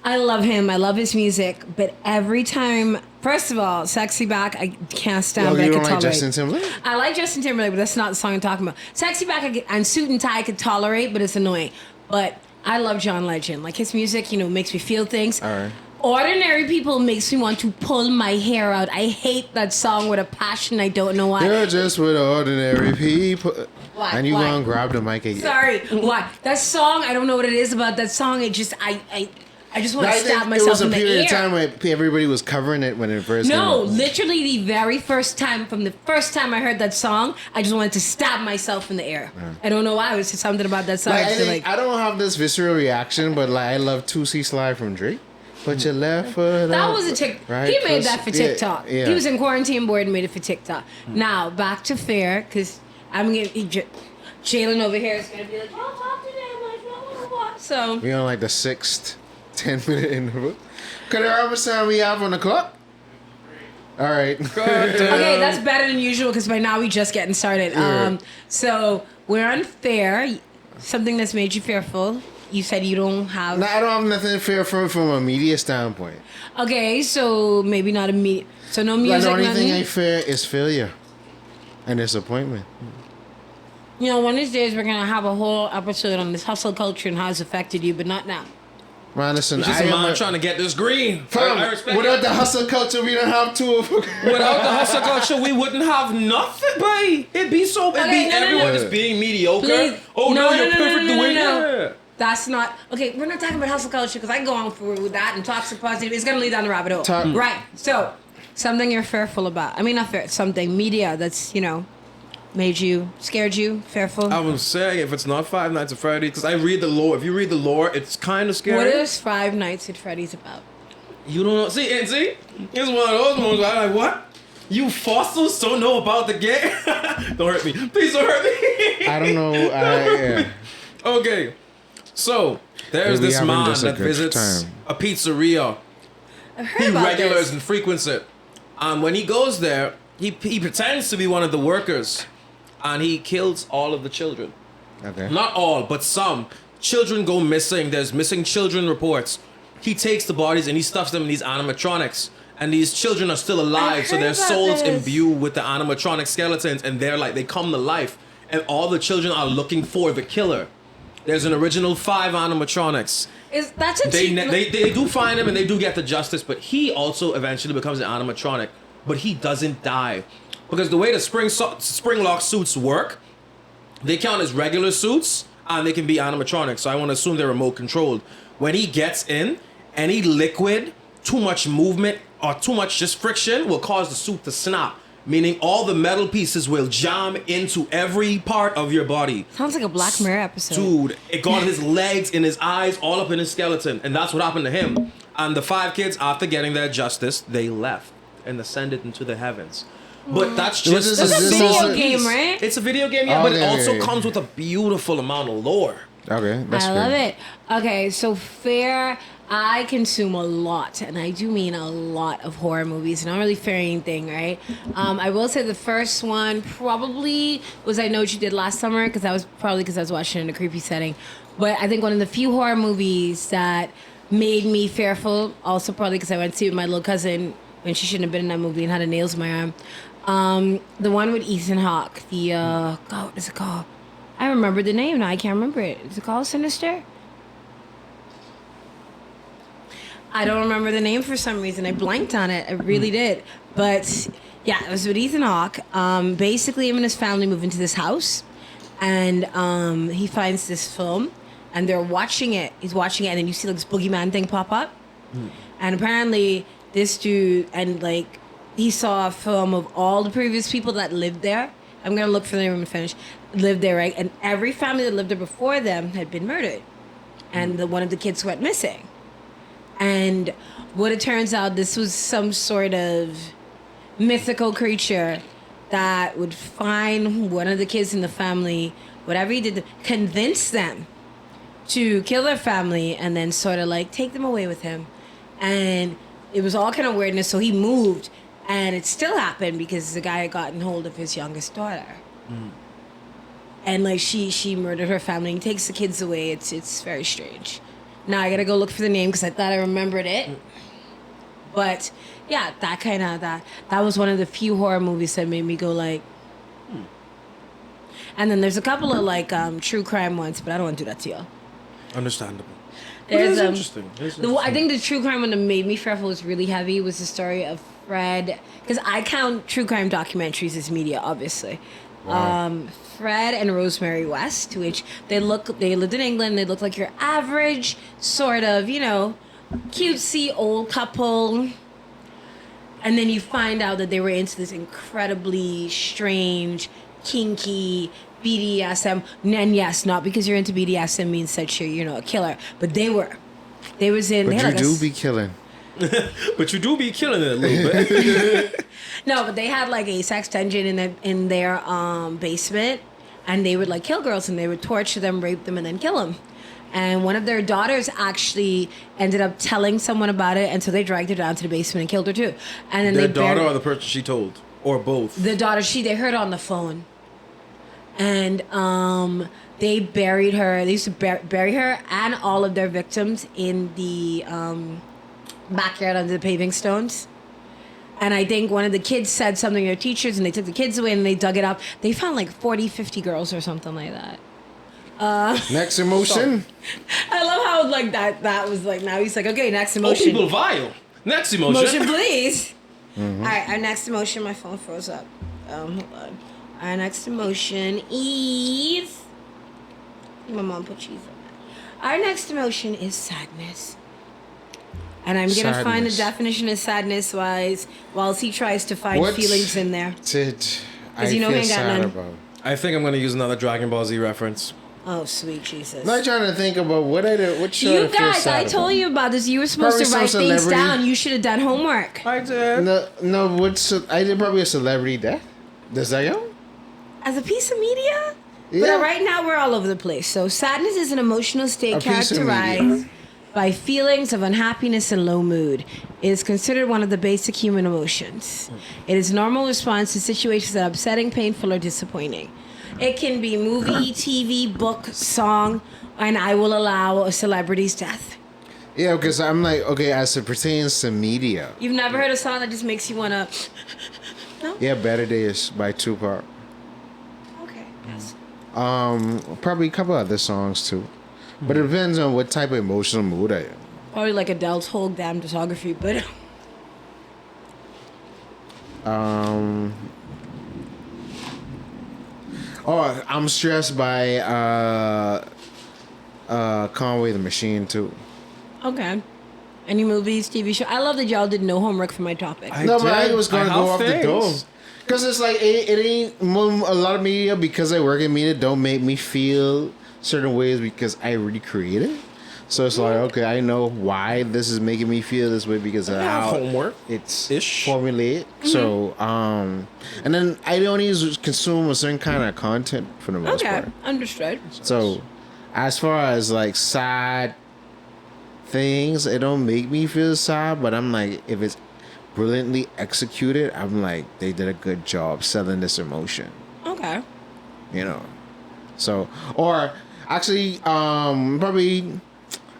I love him. I love his music. But every time, first of all, Sexy Back, I can't stand, Oh, but I you can don't like tolerate. Justin Timberlake? I like Justin Timberlake, but that's not the song I'm talking about. Sexy Back and Suit and Tie I could tolerate, but it's annoying. But I love John Legend. Like his music, makes me feel things. All right. Ordinary People makes me want to pull my hair out. I hate that song with a passion. I don't know why. You're just with ordinary people. Why? And you Why? gonna grab the mic again. Sorry, why? That song, I don't know what it is about that song. It just, I just want I to think stab it myself was a in the period ear. of time where everybody was covering it when it first came No, out. literally the very first time, from the first time I heard that song, I just wanted to stab myself in the air. I don't know why. It was just something about that song. Like, I I, just think, I don't have this visceral reaction, but like I love 2C Slide from Drake. Put your left foot that up, was a tick. right He made foot- that for yeah, TikTok. yeah. He was in quarantine board and made it for TikTok. Now back to Fair, because I'm gonna. Jalen over here is gonna be like, "Don't talk to them, like, blah, blah, blah." So We on like the 6th 10-minute interval. Could I how much time we have on the clock? All right. okay, that's better than usual because by now we just getting started. Yeah. So we're on Fair. Something that's made you fearful. You said you don't have. No, I don't have nothing fair from a media standpoint. Okay, so maybe not immediate. So no Like, music, the only nothing. thing I fear is failure and disappointment. One of these days we're gonna have a whole episode on this hustle culture and how it's affected you, but not now. Man, listen, It's just I a am man a, trying to get this green. Fam, I respect without it. the hustle culture, we don't have two of Without the hustle culture, we wouldn't have nothing, boy. It'd be Okay, no, no, everyone no. just being mediocre. Please. Oh no, you're perfect the way no. yeah. That's not okay. We're not talking about hustle culture because I go on for with that and toxic positive. It's gonna lead down the rabbit hole. Right. So something you're fearful about. I mean, not fear. Something media that's made you scared you fearful. I was saying if it's not Five Nights at Freddy, because I read the lore. If you read the lore, it's kind of scary. What is Five Nights at Freddy's about? You don't know. See, it's one of those moments where I'm like, what? You fossils don't know about the game? Don't hurt me. Please don't hurt me. I don't know. Yeah. Okay. So, there's We this having man just a that good visits time. a pizzeria. I've heard He about regulars this. and frequents it. And when he goes there, he pretends to be one of the workers. And he kills all of the children. Okay. Not all, but some. Children go missing. There's missing children reports. He takes the bodies and he stuffs them in these animatronics. And these children are still alive, so heard their about souls this. imbue with the animatronic skeletons, and they come to life. And all the children are looking for the killer. There's an original 5 animatronics. That's a They do find him and they do get the justice, but he also eventually becomes an animatronic. But he doesn't die. Because the way the spring lock suits work, they count as regular suits and they can be animatronics. So I want to assume they're remote controlled. When he gets in, any liquid, too much movement, or too much just friction will cause the suit to snap. Meaning all the metal pieces will jam into every part of your body. Sounds like a Black Mirror episode. Dude, it got his legs, in his eyes, all up in his skeleton. And that's what happened to him. And the 5 kids, after getting their justice, they left and ascended into the heavens. But that's just is It's a this video is- game, right? It's a video game, yeah, but it Okay, also yeah, yeah. comes with a beautiful amount of lore. Okay, that's I fair. love it. Okay, so Fair, I consume a lot, and I do mean a lot of horror movies. Not really fair anything, right? I will say the first one probably was I Know What You Did Last Summer, because that was probably because I was watching it in a creepy setting. But I think one of the few horror movies that made me fearful, also probably because I went to see it with my little cousin when she shouldn't have been in that movie and had a nails in my arm. The one with Ethan Hawke, God, what is it called? I remember the name now. I can't remember it. Is it called Sinister? I don't remember the name for some reason. I blanked on it. I really did. But Yeah, it was with Ethan Hawke. Basically, him and his family move into this house, and he finds this film, and they're watching it. He's watching it, and then you see like this boogeyman thing pop up, and apparently this dude and like he saw a film of all the previous people that lived there. I'm gonna look for the name and finish. Lived there, right? And every family that lived there before them had been murdered, and one of the kids went missing. And what it turns out, this was some sort of mythical creature that would find one of the kids in the family, whatever he did, to convince them to kill their family and then sort of like take them away with him. And it was all kind of weirdness. So he moved, and it still happened because the guy had gotten hold of his youngest daughter. And like she murdered her family and takes the kids away. It's very strange. Now I gotta go look for the name because I thought I remembered it. But yeah, that was one of the few horror movies that made me go like. And then there's a couple of like true crime ones, but I don't want to do that to y'all. Understandable. There's That's interesting. I think the true crime one that made me fearful was really heavy was the story of Fred, because I count true crime documentaries as media, obviously. Wow. Fred and Rosemary West, which they lived in England. They look like your average sort of, cutesy old couple. And then you find out that they were into this incredibly strange, kinky BDSM. And yes, not because you're into BDSM means that you're a killer, but they were. They was in. But they had you like do be killing. But you do be killing it a little bit. No, but they had like a sex dungeon in their basement, and they would like kill girls, and they would torture them, rape them, and then kill them. And one of their daughters actually ended up telling someone about it, and so they dragged her down to the basement and killed her too. And then Their daughter or the person she told, or both. The daughter, they heard on the phone, and they buried her. They used to bury her and all of their victims in the backyard under the paving stones. And I think one of the kids said something to their teachers, and they took the kids away and they dug it up. They found like 40, 50 girls or something like that. Next emotion. I love how like that was like, now he's like, okay, next emotion. Oh, people vile. Next emotion. Emotion, please. All right, our next emotion, my phone froze up. Hold on. Our next emotion is... My mom put cheese on that. Our next emotion is sadness. And I'm going to find the definition of sadness whilst he tries to find feelings in there. I you know feel he ain't got sad none. about. I think I'm going to use another Dragon Ball Z reference. Oh, sweet Jesus. I'm not trying to think about what show You I feel guys, sad I told about. you about this. You were supposed Probably to write some things celebrity. down. You should have done homework. I did. No. I did probably a celebrity death. Does that count? As a piece of media? Yeah. But right now, we're all over the place. So sadness is an emotional state A piece of characterized media. by feelings of unhappiness and low mood. It is considered one of the basic human emotions. It is a normal response to situations that are upsetting, painful, or disappointing. It can be movie, TV, book, song, and I will allow a celebrity's death. Yeah, because I'm like, okay, as it pertains to media. You've never heard a song that just makes you want to... No? Yeah, Better Days by Tupac. Okay, yes. Probably a couple other songs too. But it depends on what type of emotional mood I am. Probably like Adele's whole damn discography, but... I'm stressed by Conway the Machine too. Okay. Any movies, TV show? I love that y'all did no homework for my topic. No, but I was gonna go off the things. dome. Because it's like, it ain't a lot of media, because I work in media, don't make me feel certain ways because I already created. So it's like, okay, I know why this is making me feel this way because of I have how homework. it's Ish. formulated. So, and then I don't even consume a certain kind of content for the most Okay, part. understood. So, as far as like sad things, it don't make me feel sad, but I'm like, if it's brilliantly executed, I'm like, they did a good job selling this emotion, Okay. So, or actually, probably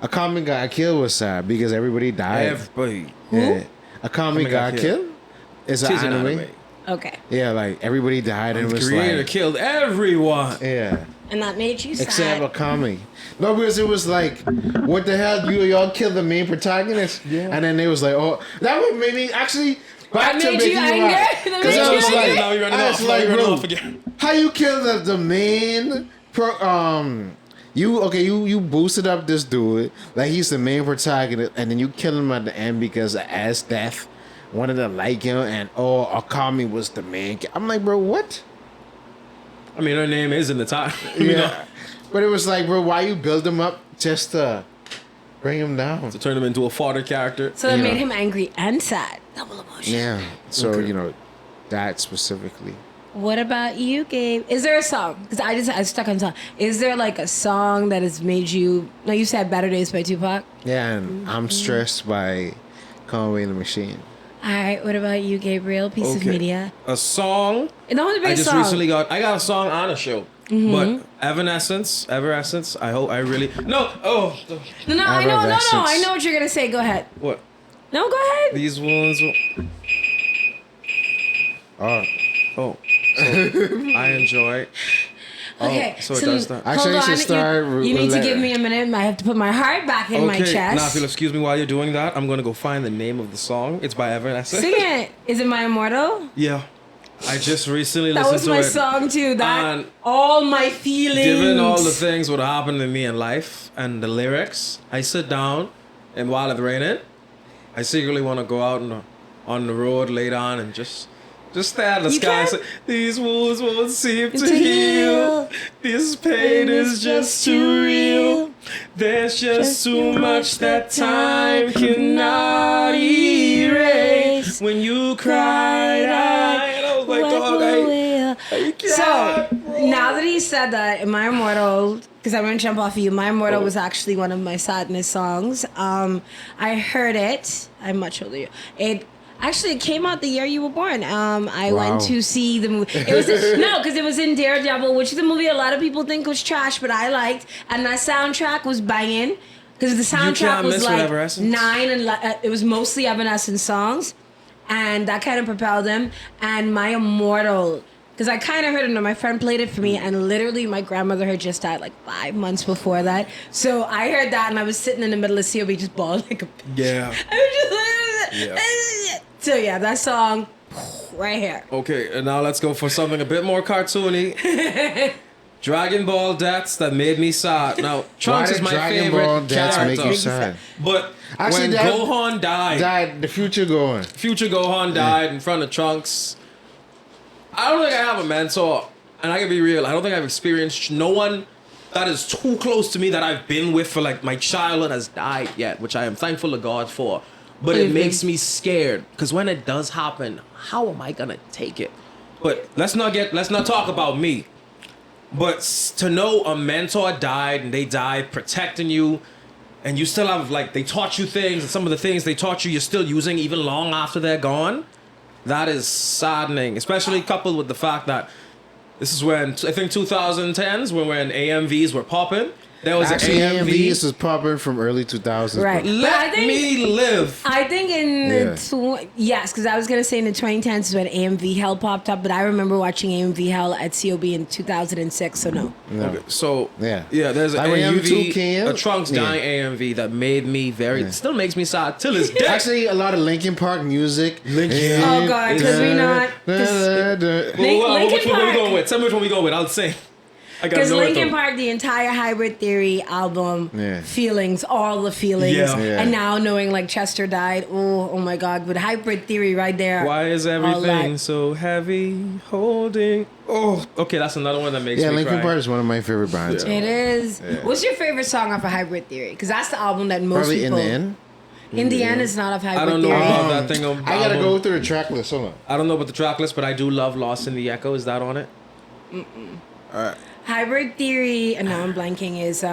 A Common Got Killed was sad because everybody died. Everybody. Yeah. A Common Got Killed is an Tis an anime. anime. Okay. Yeah, like everybody died and it The was creator like, killed everyone. yeah. And that made you sad. Except Akami. No, because it was like, what the hell? Y'all killed the main protagonist? Yeah. And then they was like, oh, that would make me actually. Back to made you Mickey Rock. angry? That 'Cause made I you was angry? like, Now you're running I off. was Now you're running bro, off again. how you kill the main you boosted up this dude like he's the main protagonist, and then you kill him at the end because of Ass Death wanted to like him, and Akami was the main. I'm like, bro, what? I mean, her name is in the title. You Yeah, know, but it was like, bro, why you build him up just to bring him down? to turn him into a fodder character. So it You made know. him angry and sad. Double emotion. Yeah, so Okay. that specifically. What about you, Gabe? Is there a song? Because I stuck on song. Is there like a song that has made you? No, you said "Better Days" by Tupac. Yeah, and I'm stressed by Conway the Machine. All right. What about you, Gabriel? Piece of Okay. media. A song. It don't have to be I a just song. recently got a song on a show. But Evanescence, I hope I really no. Oh, No, I know. No, Effervescence. I know what you're gonna say. Go ahead. what? No, go ahead. These ones. Oh, Oh, so I enjoy. Okay. Oh, so it does that. Actually, hold you should on. start You need to with- give me a minute. I have to put my heart back in my Okay, chest. now if you'll excuse me while you're doing that, I'm gonna go find the name of the song. It's by Evanescence. Sing it. Is it My Immortal? Yeah, I just recently That listened was to my it. song too. That And all my feelings. Given all the things what happened to me in life and the lyrics, I sit down and while it's raining, I secretly want to go out on the road, lay down, and just stare at the You sky can? and say, these wounds won't seem to To heal. heal. This pain is just too real. There's just too much that time cannot erase. When you cried, I was like, dog, I can't, So bro. now that he said that, My Immortal, because I'm gonna jump off of you, My Immortal was actually one of my sadness songs. I heard it. I'm much older. It actually came out the year you were born. I Wow. went to see the movie. It was because it was in Daredevil, which is a movie a lot of people think was trash, but I liked, and that soundtrack was banging. Because the soundtrack can't was miss with like Evanescence. 9 and it was mostly Evanescence songs, and that kind of propelled him. And My Immortal, because I kind of heard it, and my friend played it for me, and literally my grandmother had just died like 5 months before that. So I heard that, and I was sitting in the middle of COB just bawling like a bitch. Yeah. I was just Yeah. So yeah, that song right here. Okay, and now let's go for something a bit more cartoony. Dragon Ball deaths that made me sad. Now, Trunks did is my Dragon favorite Ball deaths character. make you sad? But Actually, when that- Gohan died, the future going. future Gohan died in front of Trunks. I don't think I have a mentor, and I can be real. I don't think I've experienced no one that is too close to me that I've been with for like my childhood has died yet, which I am thankful to God for. But it makes me scared because when it does happen, how am I gonna take it? But let's not talk about me. But to know a mentor died and they died protecting you, and you still have like they taught you things, and some of the things they taught you you're still using even long after they're gone. That is saddening, especially coupled with the fact that this is when I think 2010s when AMVs were popping. There was Actually, an AMV. AMVs was popping from early 2000s. Right. bro. But I Let think- me live. I think in Yeah. yes, because I was gonna say in the 2010s is when AMV Hell popped up, but I remember watching AMV Hell at COB in 2006. So no. No. Okay, so Yeah. there's an Like when AMV, U2 came, a Trunks yeah. dying AMV that made me still makes me sad till his death. Actually, a lot of Linkin Park music. Oh, God, could we not? Which one Linkin we Park. going with? Tell me which one we going with. I'll sing. I got Because no Linkin rhythm. Park, the entire Hybrid Theory album, Yeah. feelings, all the feelings, Yeah. Yeah. and now knowing like Chester died, oh my God! But Hybrid Theory right there. Why is all everything that. so heavy? Holding. Oh, okay, that's another one that makes Yeah, me Linkin cry. Park is one of my favorite bands. It is. What's your favorite song off of Hybrid Theory? Because that's the album that most Probably people. In the End. In the end, it's not of Hybrid I don't know Theory. about that thing. On I gotta album. go through the track list. Hold on. I don't know about the track list, but I do love Lost in the Echo. Is that on it? Hybrid Theory, and now I'm blanking, is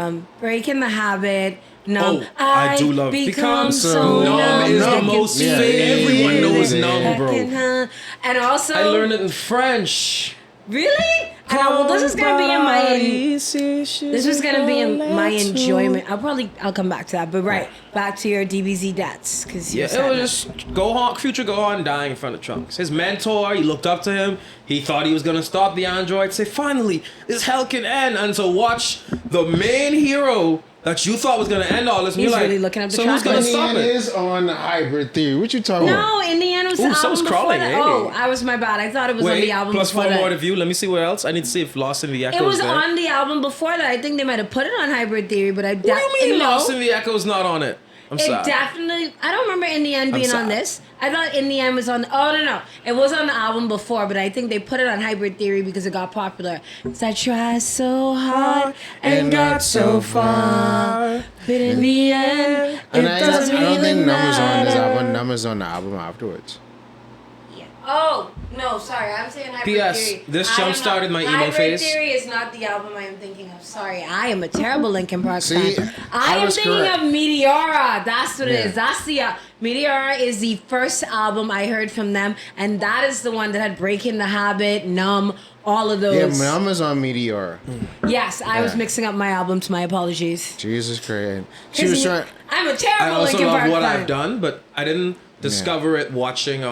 Breaking the Habit. Numb. Oh, I do love Become so Numb numb. is the I can most feel famous. Everyone knows it. Numb, I bro. can, And also, I learned it in French. really? And well, this is gonna be in my. This was gonna be in my enjoyment. I'll come back to that. But right, back to your DBZ deaths, because Yeah, it was just Gohan, future Gohan dying in front of Trunks. His mentor, he looked up to him. He thought he was gonna stop the android. Say, finally, this hell can end. And to watch the main hero that you thought was gonna end all this. And He's you're like, really looking up the so who's track gonna list. stop Indian it? is on Hybrid Theory. What you talking about? No, Indiana was the Ooh, album someone's before crawling, that. hey. Oh, I was my bad. I thought it was on Wait, the album plus before 4 that. more to view. Let me see where else. I need to see if Lost in the Echo It was is there. on the album before that. I think they might have put it on Hybrid Theory, but I What do you mean no. Lost in the Echo is not on it? I'm It sorry. definitely. I don't remember In the End being on sorry. this. I thought In the End was on. Oh no, it was on the album before, but I think they put it on Hybrid Theory because it got popular. So I tried so hard and got so far, but in the end, And it I doesn't don't really think Numbers on this matter. album. Numbers on the album afterwards. Yeah. Oh no, sorry, I'm saying Hybrid P.S. Theory. This I am jump-started not- my emo Hybrid phase. Theory is not the album I am thinking of. Sorry, I am a terrible Linkin Park See, fan. I I am was thinking correct. of Meteora. That's what it Yeah. is. That's the Meteora is the first album I heard from them, and that is the one that had Breaking the Habit, Numb, all of Yeah, those. Numbers on Meteor. Yes, I was Yeah. mixing up my albums. My apologies. Jesus Christ. She was trying. I'm a I terrible also Linkin love Park what fan. I've done, but I didn't discover it watching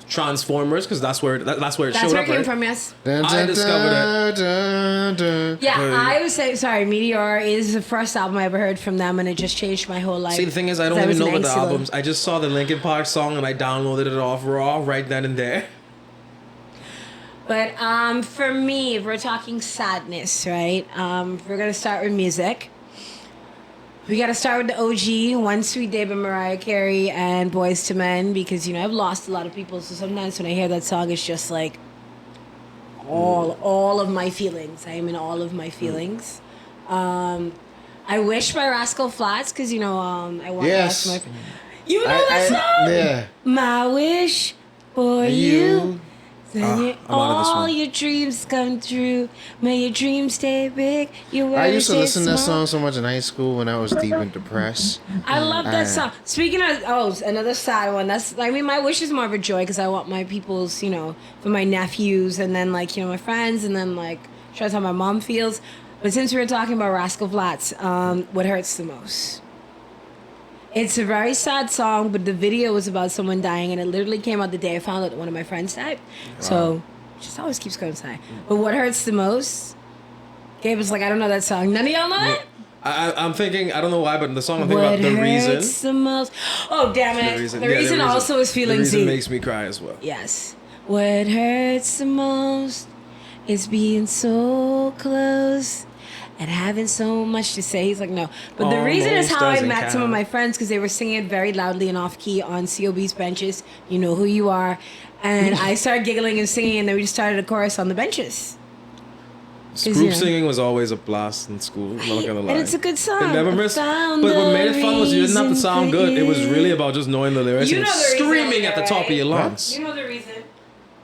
Transformers because that's where it That's showed where up. it came Right? from. Yes. I discovered it. Yeah, Hey. I would say sorry. Meteor is the first album I ever heard from them, and it just changed my whole life. See, the thing is, I don't 'Cause even was know an about the angsty little- albums. I just saw the Linkin Park song and I downloaded it off Raw right then and there. But for me, if we're talking sadness, right? We're gonna start with music. We gotta start with the OG, One Sweet Day by Mariah Carey and Boys to Men, because I've lost a lot of people, so sometimes when I hear that song, it's just like all of my feelings. I am in all of my feelings. I Wish by Rascal Flatts, because I want to Yes. ask my. You know that song? Yeah. My wish for you. Then I'm out of this all one. your dreams come true. May your dreams stay big. Your words I used to stay listen to that small. song so much in high school when I was deep and depressed. I love that song. Speaking of, another sad one. My wish is more of a joy because I want my people's, for my nephews and then my friends and then try to how my mom feels. But since we were talking about Rascal Flatts, what hurts the most? It's a very sad song, but the video was about someone dying, and it literally came out the day I found out that one of my friends died. So, it just always keeps going sad. But what hurts the most? Gabe was like, I don't know that song. None of y'all know that? I'm thinking, I don't know why, but the song I'm thinking What about, The Reason. hurts the most? Oh, damn it. The Yeah, reason also is The feeling Reason Z. makes me cry as well. Yes. What hurts the most is being so close and having so much to say. He's like, no. But the reason is Almost how I doesn't met some of count. my friends because they were singing it very loudly and off key on COB's benches. You know who you are. And I started giggling and singing, and then we just started a chorus on the benches. Group singing was always a blast in school. I'm not gonna lie. And it's a good song. It never I missed. But found what made it the fun was you didn't have to reason sound for good. It was you. really about just knowing the lyrics You and know the reason, screaming at the top of your right? lungs. You know the reason.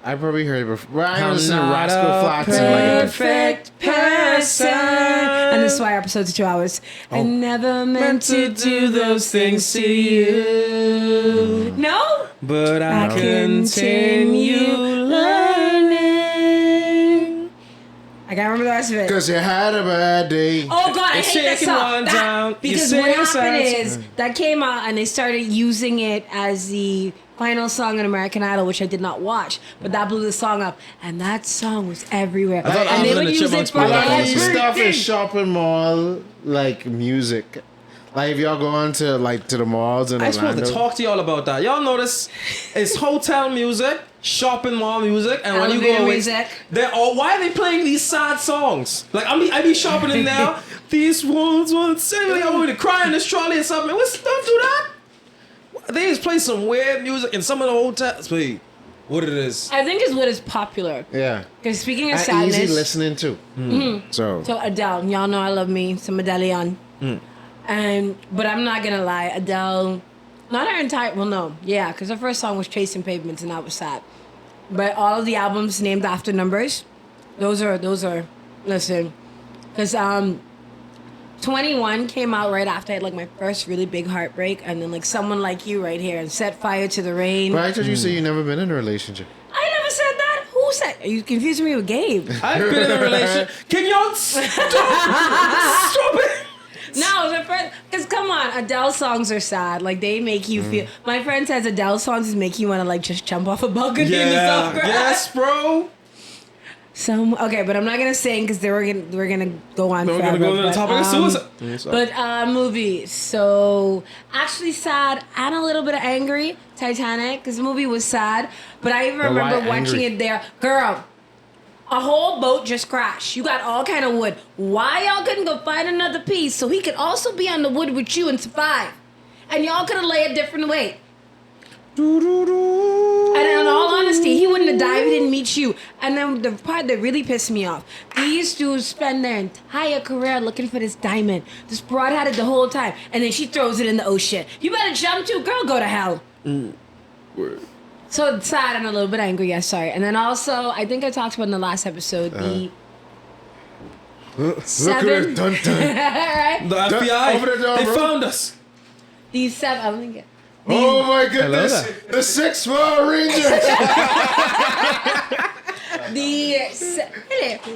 I probably heard it before. Well, I I'm listened to not Rascal a Flatts in like a Perfect person. And this is why our episode's 2 hours. I never meant to do those things to you. No? But I continue learning. I can't remember the rest of it. Because you had a bad day. Oh God, I It's hate that shaking song. one down, you Because sing what happened sides. is that came out and they started using it as the final song on American Idol, which I did not watch, but that blew the song up, and that song was everywhere. I thought And they Alvin would and the use it Chipmunks for played A lot that of also. these stuff everything. is shopping mall like music. Like if y'all go on to the malls in I supposed Orlando. to talk to y'all about that. Y'all notice it's hotel music, shopping mall music, and when you Elevator go away, music. they're all. Why are they playing these sad songs? Like I be shopping in there. These ones want to sing. Like, I want to cry in this trolley or something. Don't do that. They just play some weird music in some of the hotels. Wait, what it is? I think is what is popular. Yeah. Because speaking of And sadness, easy listening too. So so Adele, y'all know I love me some Adele. But I'm not gonna lie, Adele, not her entire. Well, no, yeah, because her first song was "Chasing Pavements" and that was sad. But all of the albums named after numbers, those are. Listen, because 21 came out right after I had like my first really big heartbreak, and then like Someone Like You right here and Set Fire to the Rain. but I thought you said you never been in a relationship. I never said that. Who said? Are you confusing me with Gabe? I've been in a relationship. Can y'all stop it? No, the first, because come on, Adele songs are sad. Like they make you feel. My friend says Adele songs make you want to like just jump off a balcony in the Yeah. soft grass. Yes, bro. Okay, but I'm not gonna sing because we're gonna go on. We're forever, gonna go to the but, topic of suicide. But movies. So actually sad and a little bit of angry. Titanic, because the movie was sad. But I even But why remember watching angry? it there. Girl, a whole boat just crashed. You got all kind of wood. Why y'all couldn't go find another piece so he could also be on the wood with you and survive? And y'all could have lay a different way. And in all honesty, he wouldn't have died if he didn't meet you. And then the part that really pissed me off, these dudes spend their entire career looking for this diamond. This broad had it the whole time. And then she throws it in the ocean. You better jump too. Girl, go to hell. Word. So sad and a little bit angry, yes, sorry. And then also, I think I talked about in the last episode, the Look at seven. it, dun dun. Right? The FBI, Open the door, they bro. found us. These seven, I don't think it. Oh my goodness! that. The 6 Power Rangers.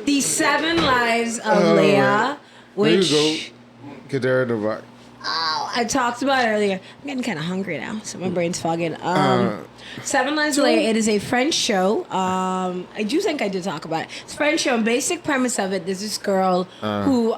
The 7 lives of Oh, Leia, man. which There you go. Get there in the back. I talked about earlier. I'm getting kind of hungry now, so my brain's fogging. 7 Lives of Leia. It is a French show. I do think I did talk about it. It's a French show. And basic premise of it: there's this girl who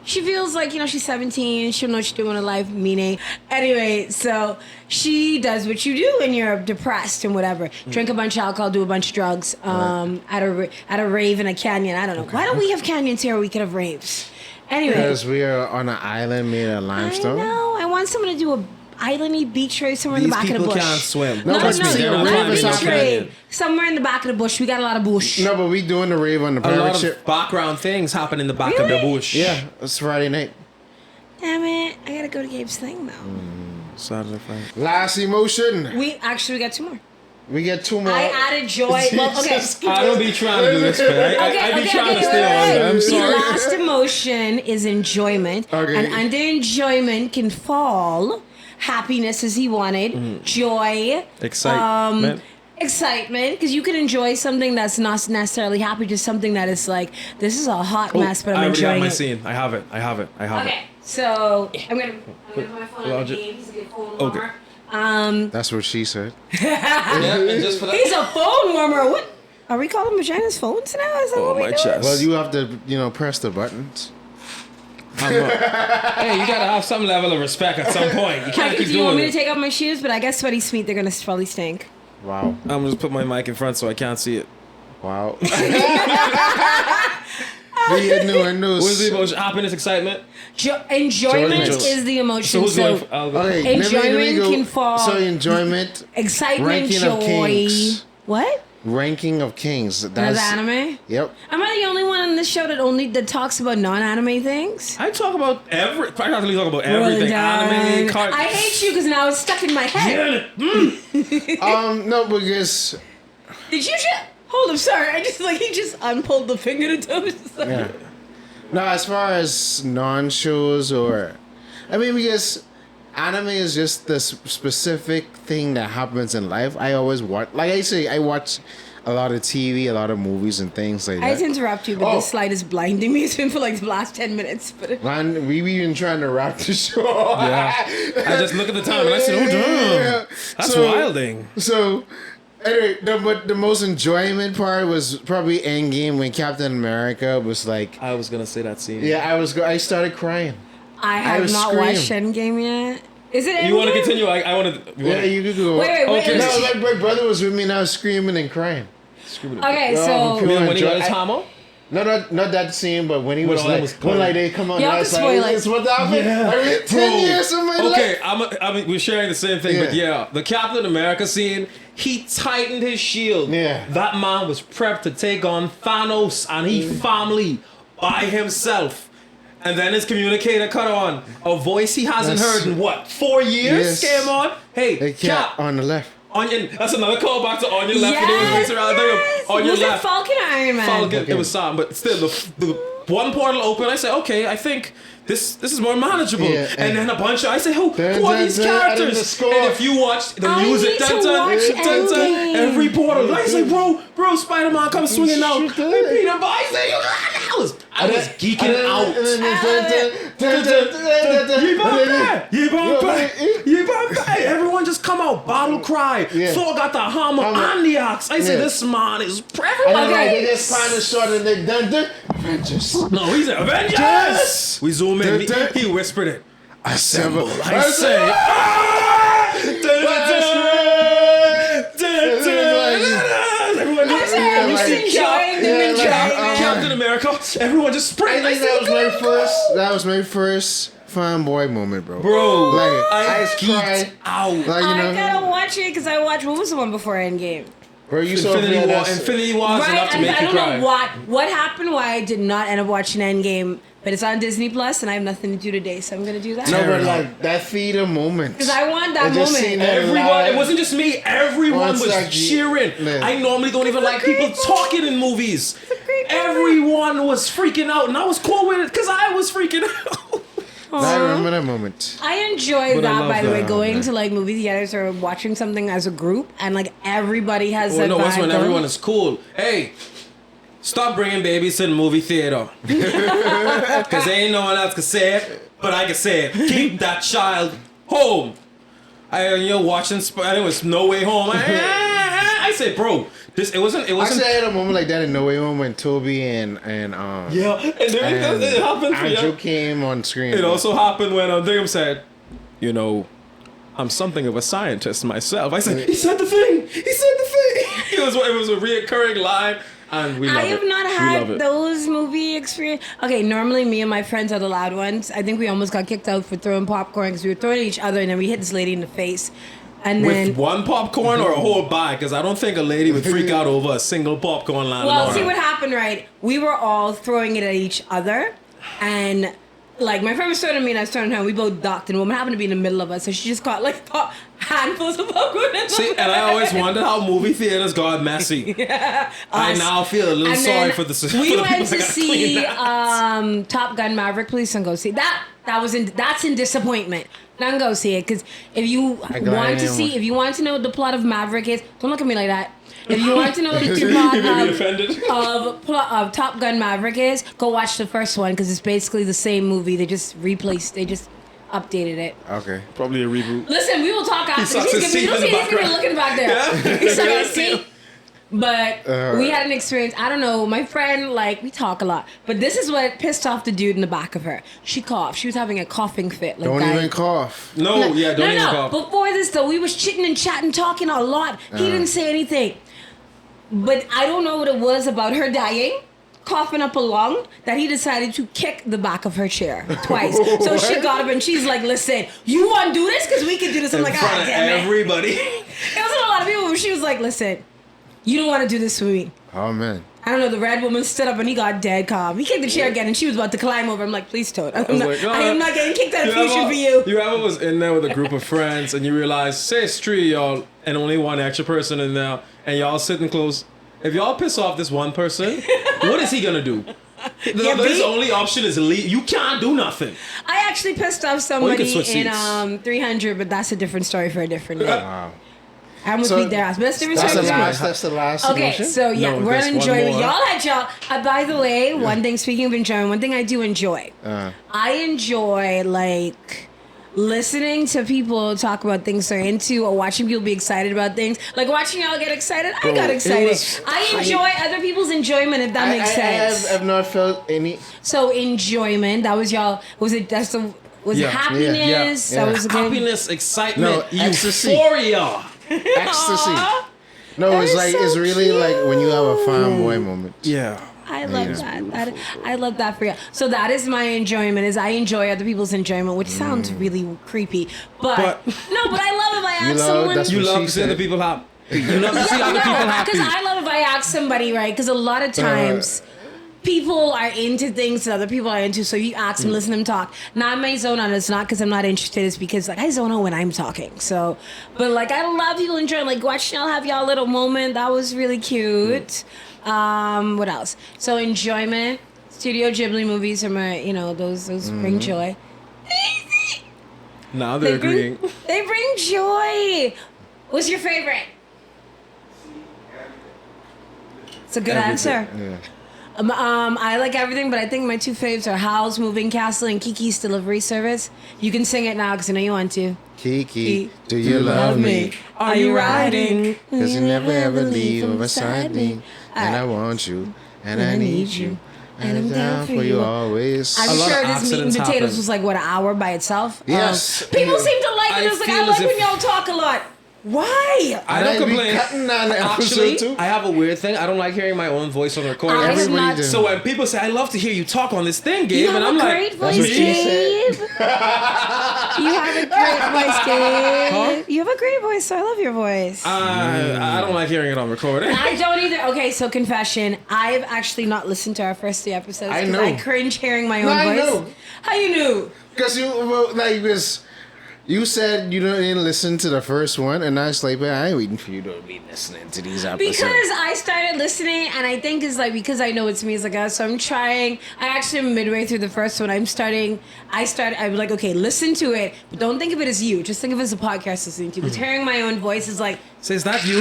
she feels like, she's 17. She don't know what she's doing in life, meaning. Anyway, so she does what you do when you're depressed and whatever. Drink a bunch of alcohol, do a bunch of drugs at a rave in a canyon. I don't know. Why don't we have canyons here where we could have raves? Anyway. Because we are on an island made of I limestone. know. I want someone to do a islandy beach rave somewhere in These the back of the people bush. can't swim. No, No, but no, see, no, a not rave a is beach happening. rave. Somewhere in the back of the bush. We got a lot of bush. No, but we doing the rave on the A pirate lot ship. of background things happen in the back of the Really? bush. Yeah, it's Friday night. Damn it. I gotta go to Gabe's thing now. Saturday, Friday. Last emotion. We got 2 more. We get 2 more. I added joy. Well, okay. I don't be trying to do this, man. I be trying to stay on it. I'm The sorry. last emotion is enjoyment. Okay. And under enjoyment can fall happiness as he wanted, joy, Excitement. excitement, because you can enjoy something that's not necessarily happy, just something that is like, this is a hot mess, but I I'm already have enjoying my it. scene. I have it. Okay, so I'm gonna put my phone on Lodge the it. game. He's a good phone Okay. warmer. That's what she said. Yeah, and just for that. He's a phone warmer. What? Are we calling vaginas phones now? Is that Oh, what we my doing? chest. Well, you have to, press the buttons. Hey, you gotta have some level of respect at some point. You can't keep Do you want doing me to it. take off my shoes? But I guess sweaty sweet, they're gonna probably stink. Wow. I'm gonna just put my mic in front so I can't see it. Wow. The innuendos. What's the emotion? Happiness, excitement. Enjoyment Enjoyment. is the So emotion. who's So, going? I'll go. Okay, let me Enjoyment go. can fall- So enjoyment, excitement, Ranking joy. of kings. What? ranking of kings. Another anime? Yep. Am I the only one on this show that talks about non-anime things? I talk about practically talk about everything. Anime, cartoons. I hate you because now it's stuck in my head. No, because Did you just hold up? Sorry, he just unpulled the finger to toes. yeah. No, as far as non-shows because anime is just this specific thing that happens in life. I always watch, I watch a lot of TV, a lot of movies and things like I hate to that. interrupt you, but this slide is blinding me. It's been for like the last 10 minutes. But Man, we been trying to wrap the show. Yeah. I just look at the time and I said, oh, damn. That's wilding. So, anyway, the most enjoyment part was probably Endgame when Captain America was like, I was going to say that scene. yeah, I started crying. I have was not screaming. watched Endgame yet. Is it Endgame? You want to continue? I want to. Yeah, you could go. Wait. Okay. No, like my brother was with me and I was screaming and crying. Okay, Oh, so pure When he got his enjoy- hammer? No, not that scene, but when he When was all like, was when colored. they come on, Y'all I can was spoil like, it. it's what happened. Yeah. I mean, 10 years of my Okay, life. we're sharing the same thing, but Yeah. yeah, the Captain America scene, he tightened his shield. Yeah. That man was prepped to take on Thanos and he family by himself. And then his communicator cut on. A voice he hasn't That's- heard in what, 4 years Yes. came on? Hey, They Cap, kept on the left. Onion. That's another callback to Onion left. And it was yes, racing around the yes. thing. Onion Was left. it Falcon or Iron Man? Falcon. Okay. It was Sam, but still, the one portal opened. I said, okay, I think this is more manageable. Yeah, and then a bunch of I say, who Dun, are dun, these dun, and then the characters? score. And if you watch the I music, need to dun, dun, watch dun, dun, Endgame. every portal, I say, bro, Spider-Man comes swinging out. Shoot And that. Peter Parker, I say, I was geeking out. Everyone just come out, battle cry. Yeah. Thor got the hammer and the axe. I said, Yeah. this man is And everyone. then like, they just find a shot and they done. Avengers. No, he said, Avengers! We zoom in. He whispered it. Assemble. I say, everyone just Captain America. Everyone just sprint. I think that was my first fanboy moment, bro. Like I cried geeked out. Like, you I know, gotta watch it because I watched, what was the one before Endgame? bro, you saw Infinity War is enough to and make I you don't cry. know what happened, why I did not end up watching Endgame, but it's on Disney Plus, and I have nothing to do today, so I'm gonna do that. No, but like that theater moment. Because I want that I just moment. seen that Everyone, live. it wasn't just me. Everyone One was second. cheering. Man. I normally don't even like people talking in movies. Everyone was freaking out, and I was cool with it because I was freaking out. I remember that moment. I enjoy But I that, love by the way, that. going to like movie theaters or watching something as a group, and like everybody has Well, that no, that's vibe when going. everyone is cool. Hey, stop bringing babies to the movie theater. Because ain't no one else can say it, but I can say it. Keep that child home. You're watching, it was No Way Home. I said, bro, it wasn't. Actually, I had a moment like that in No Way Home when Toby and Yeah, and then and it happened for Andrew you. came on screen. It also happened when Dingham said, you know, I'm something of a scientist myself. I said, he said the thing. He said the thing. It was a reoccurring line, and we love I it. have not We love had it. those movie experience. Okay, normally me and my friends are the loud ones. I think we almost got kicked out for throwing popcorn because we were throwing at each other, and then we hit this lady in the face. And then, With one popcorn or a whole bag? Because I don't think a lady would freak out over a single popcorn line. well, alone. see what happened, right? We were all throwing it at each other, and like my friend was throwing at me and I was throwing at her. We both ducked, and the woman happened to be in the middle of us, so she just caught like handfuls of popcorn. See, and I always wondered how movie theaters got messy. I now feel a little And sorry then for the we for the went people to that gotta see clean that. Top Gun Maverick. Please don't go see that. That's in disappointment. Don't go see it because if you want to see, if you want to know what the plot of Maverick is, don't look at me like that. If you want to know what the plot of Top Gun Maverick is, go watch the first one because it's basically the same movie. They just updated it. Okay. Probably a reboot. Listen, we will talk after. sucks his teeth in the He's background. looking back there. Yeah. He's sucking his teeth. But Alright. we had an experience. I don't know. My friend, like, we talk a lot. But this is what pissed off the dude in the back of her. She coughed. She was having a coughing fit. Like Don't that. even cough. No, yeah, don't even cough. Before this, though, we was chitting and chatting, talking a lot. He didn't say anything. But I don't know what it was about her dying, coughing up a lung, that he decided to kick the back of her chair twice. So she got up and she's like, listen, you want to do this? Because we can do this. I'm In like, front ah, of damn it. everybody. It wasn't a lot of people, but she was like, listen, you don't want to do this with me. Oh man. I don't know, the red woman stood up and he got dead calm. He kicked the chair again and she was about to climb over. I'm like, please don't. I am not getting kicked out of future for you. You ever was in there with a group of friends and you realize, say it's three of y'all and only one extra person in there and y'all sitting close. If y'all piss off this one person, what is he gonna do? His only option is leave. You can't do nothing. I actually pissed off Or somebody you can switch in 300, but that's a different story for a different day. Wow. I almost So, beat their ass, but that's a different That's story. the for a last. different That's the last. Okay, emotion? so yeah, No, we're there's gonna one enjoy more. y'all had y'all. By the way, one thing. Speaking of enjoying, one thing I do enjoy. I enjoy like listening to people talk about things they're into, or watching people be excited about things. Like watching y'all get excited. I got it excited. was- I enjoy other people's enjoyment. If that makes sense. I've not felt any. So enjoyment. That was y'all. Was it? That's the. Was Yeah. it happiness? Yeah. That was a good. Happiness, excitement, No, ecstasy. euphoria. Ecstasy. Aw. No, That it's is like so it's really like when you have a fanboy moment. Yeah. I love that. I love that for you. So that is my enjoyment. Is I enjoy other people's enjoyment, which sounds really creepy, but But- no. But I love if I ask love- someone. that's You what love she to see other said. people happy. You love to see other people happy. Because I love if I ask somebody, right? Because a lot of times. People are into things that other people are into, so you ask them, listen to them talk. Now I may zone out. It's not because I'm not interested. It's because like I zone out when I'm talking. So, but like I love people enjoying like watching y'all have y'all little moment. That was really cute. What else? So enjoyment. Studio Ghibli movies are my, those bring joy. Now they're agreeing. They bring joy. What's your favorite? It's a good Everything. answer. Yeah. I like everything, but I think my two faves are Howl's Moving Castle and Kiki's Delivery Service. You can sing it now because I know you want to. Kiki, do you love me? Are you riding? Cause you never ever leave beside me. And I want you, and I need you. And I'm down for you always. I'm A lot sure of this meat and accidents potatoes happen. was like, what, an hour by itself? Yes. People seem to like it. I It's like, I feel like as when if- y'all talk a lot. Why? I don't Like, we complain. cutting on the episode Actually, too. I have a weird thing. I don't like hearing my own voice on the recording. I'm Everybody not. do. So when people say, I love to hear you talk on this thing, Gabe, You have and I'm a like, great That's voice, what she Gabe. You have a great voice, Gabe. You have a great voice, so I love your voice. I don't like hearing it on recording. I don't either. Okay, so confession. I've actually not listened to our first 3 episodes. I 'cause know. I cringe hearing my own No, I voice. know. How you knew? Because you said you didn't listen to the first one, and I was like, man, I ain't waiting for you to be listening to these episodes. Because I started listening, and I think it's like because I know it's me as a guy, so I'm trying. I actually am midway through the first one. I'm like, okay, listen to it, but don't think of it as you. Just think of it as a podcast listening to. Because hearing my own voice is like, Say, is that you?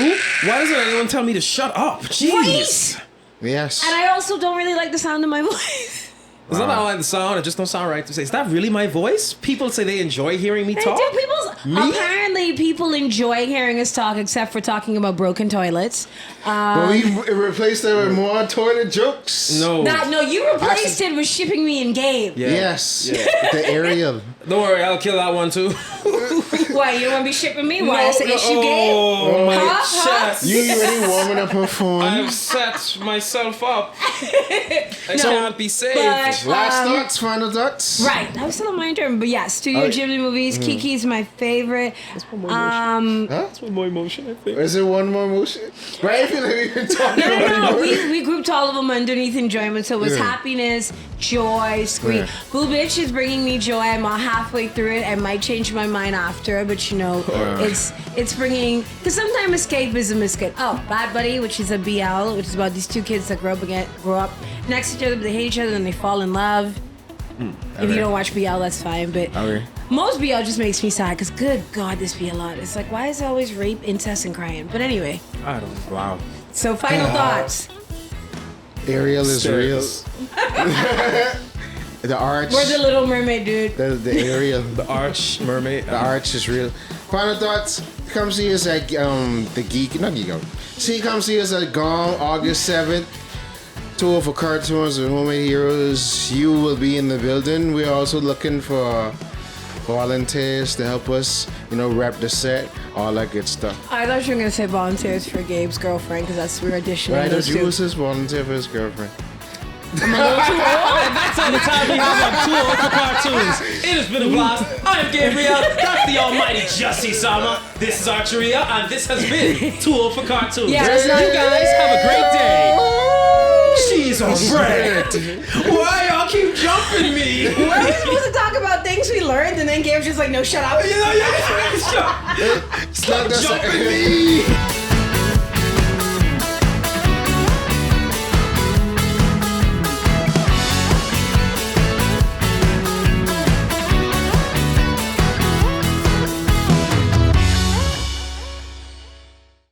Why doesn't anyone tell me to shut up? Jeez. right? Yes. And I also don't really like the sound of my voice. It's not that I don't like the sound. It just don't sound right to say. Is that really my voice? People say they enjoy hearing me They talk. do. Apparently, people enjoy hearing us talk, except for talking about broken toilets. But we replaced it with more toilet jokes. No. No, you replaced it with shipping me and Gabe. Yeah. Yes. The Ariel. Don't worry, I'll kill that one too. Why, you don't want to be shipping me? Why, that's an issue, Gabe? Oh my Huh? chest. You already warming up her phone. I've set myself up. I can't be saved. But, Last thoughts, final thoughts. right, that was still on my turn. But yeah, Studio Ghibli movies. Kiki's my favorite. That's one more emotion, I think. Is it one more motion? Right? I feel like we've been talking about No, it. we grouped all of them underneath enjoyment. So it was Yeah. happiness, joy, scream. Yeah. Boo Bitch is bringing me joy. I'm halfway through it. I might change my mind after, but you know, it's bringing. Because sometimes escapism is good. Oh, Bad Buddy, which is a BL, which is about these two kids that grow up next to each other, but they hate each other and they fall in love. If you don't watch BL, that's fine. But Okay. most BL just makes me sad because, good God, this be a lot. It's like, why is it always rape, incest, and crying? But anyway, I don't know. Wow. so final thoughts. Ariel is real. The arch. We're the Little Mermaid, dude. The Ariel. The Arch Mermaid. The arch is real. Final thoughts. Come see us at the Geek. Not Geek Out. Come see us at Gong August 7th. Tour for cartoons and homemade heroes. You will be in the building. We're also looking for volunteers to help us, rep the set, all that good stuff. I thought you were gonna say volunteers for Gabe's girlfriend because that's we're auditioning. Right, those two. Jussy volunteer for his girlfriend. And that's all the time we have on Too Old for Cartoons. It has been a blast. I'm Gabriel. That's the almighty Jussy-sama. This is Archeria, and this has been Too Old for Cartoons. Yeah, it's not- you guys have a great day. Cheese on bread. Why y'all keep jumping me? We're supposed to talk about things we learned, and then Gabe's just like, no, shut up. You know, stop It's not jumping me.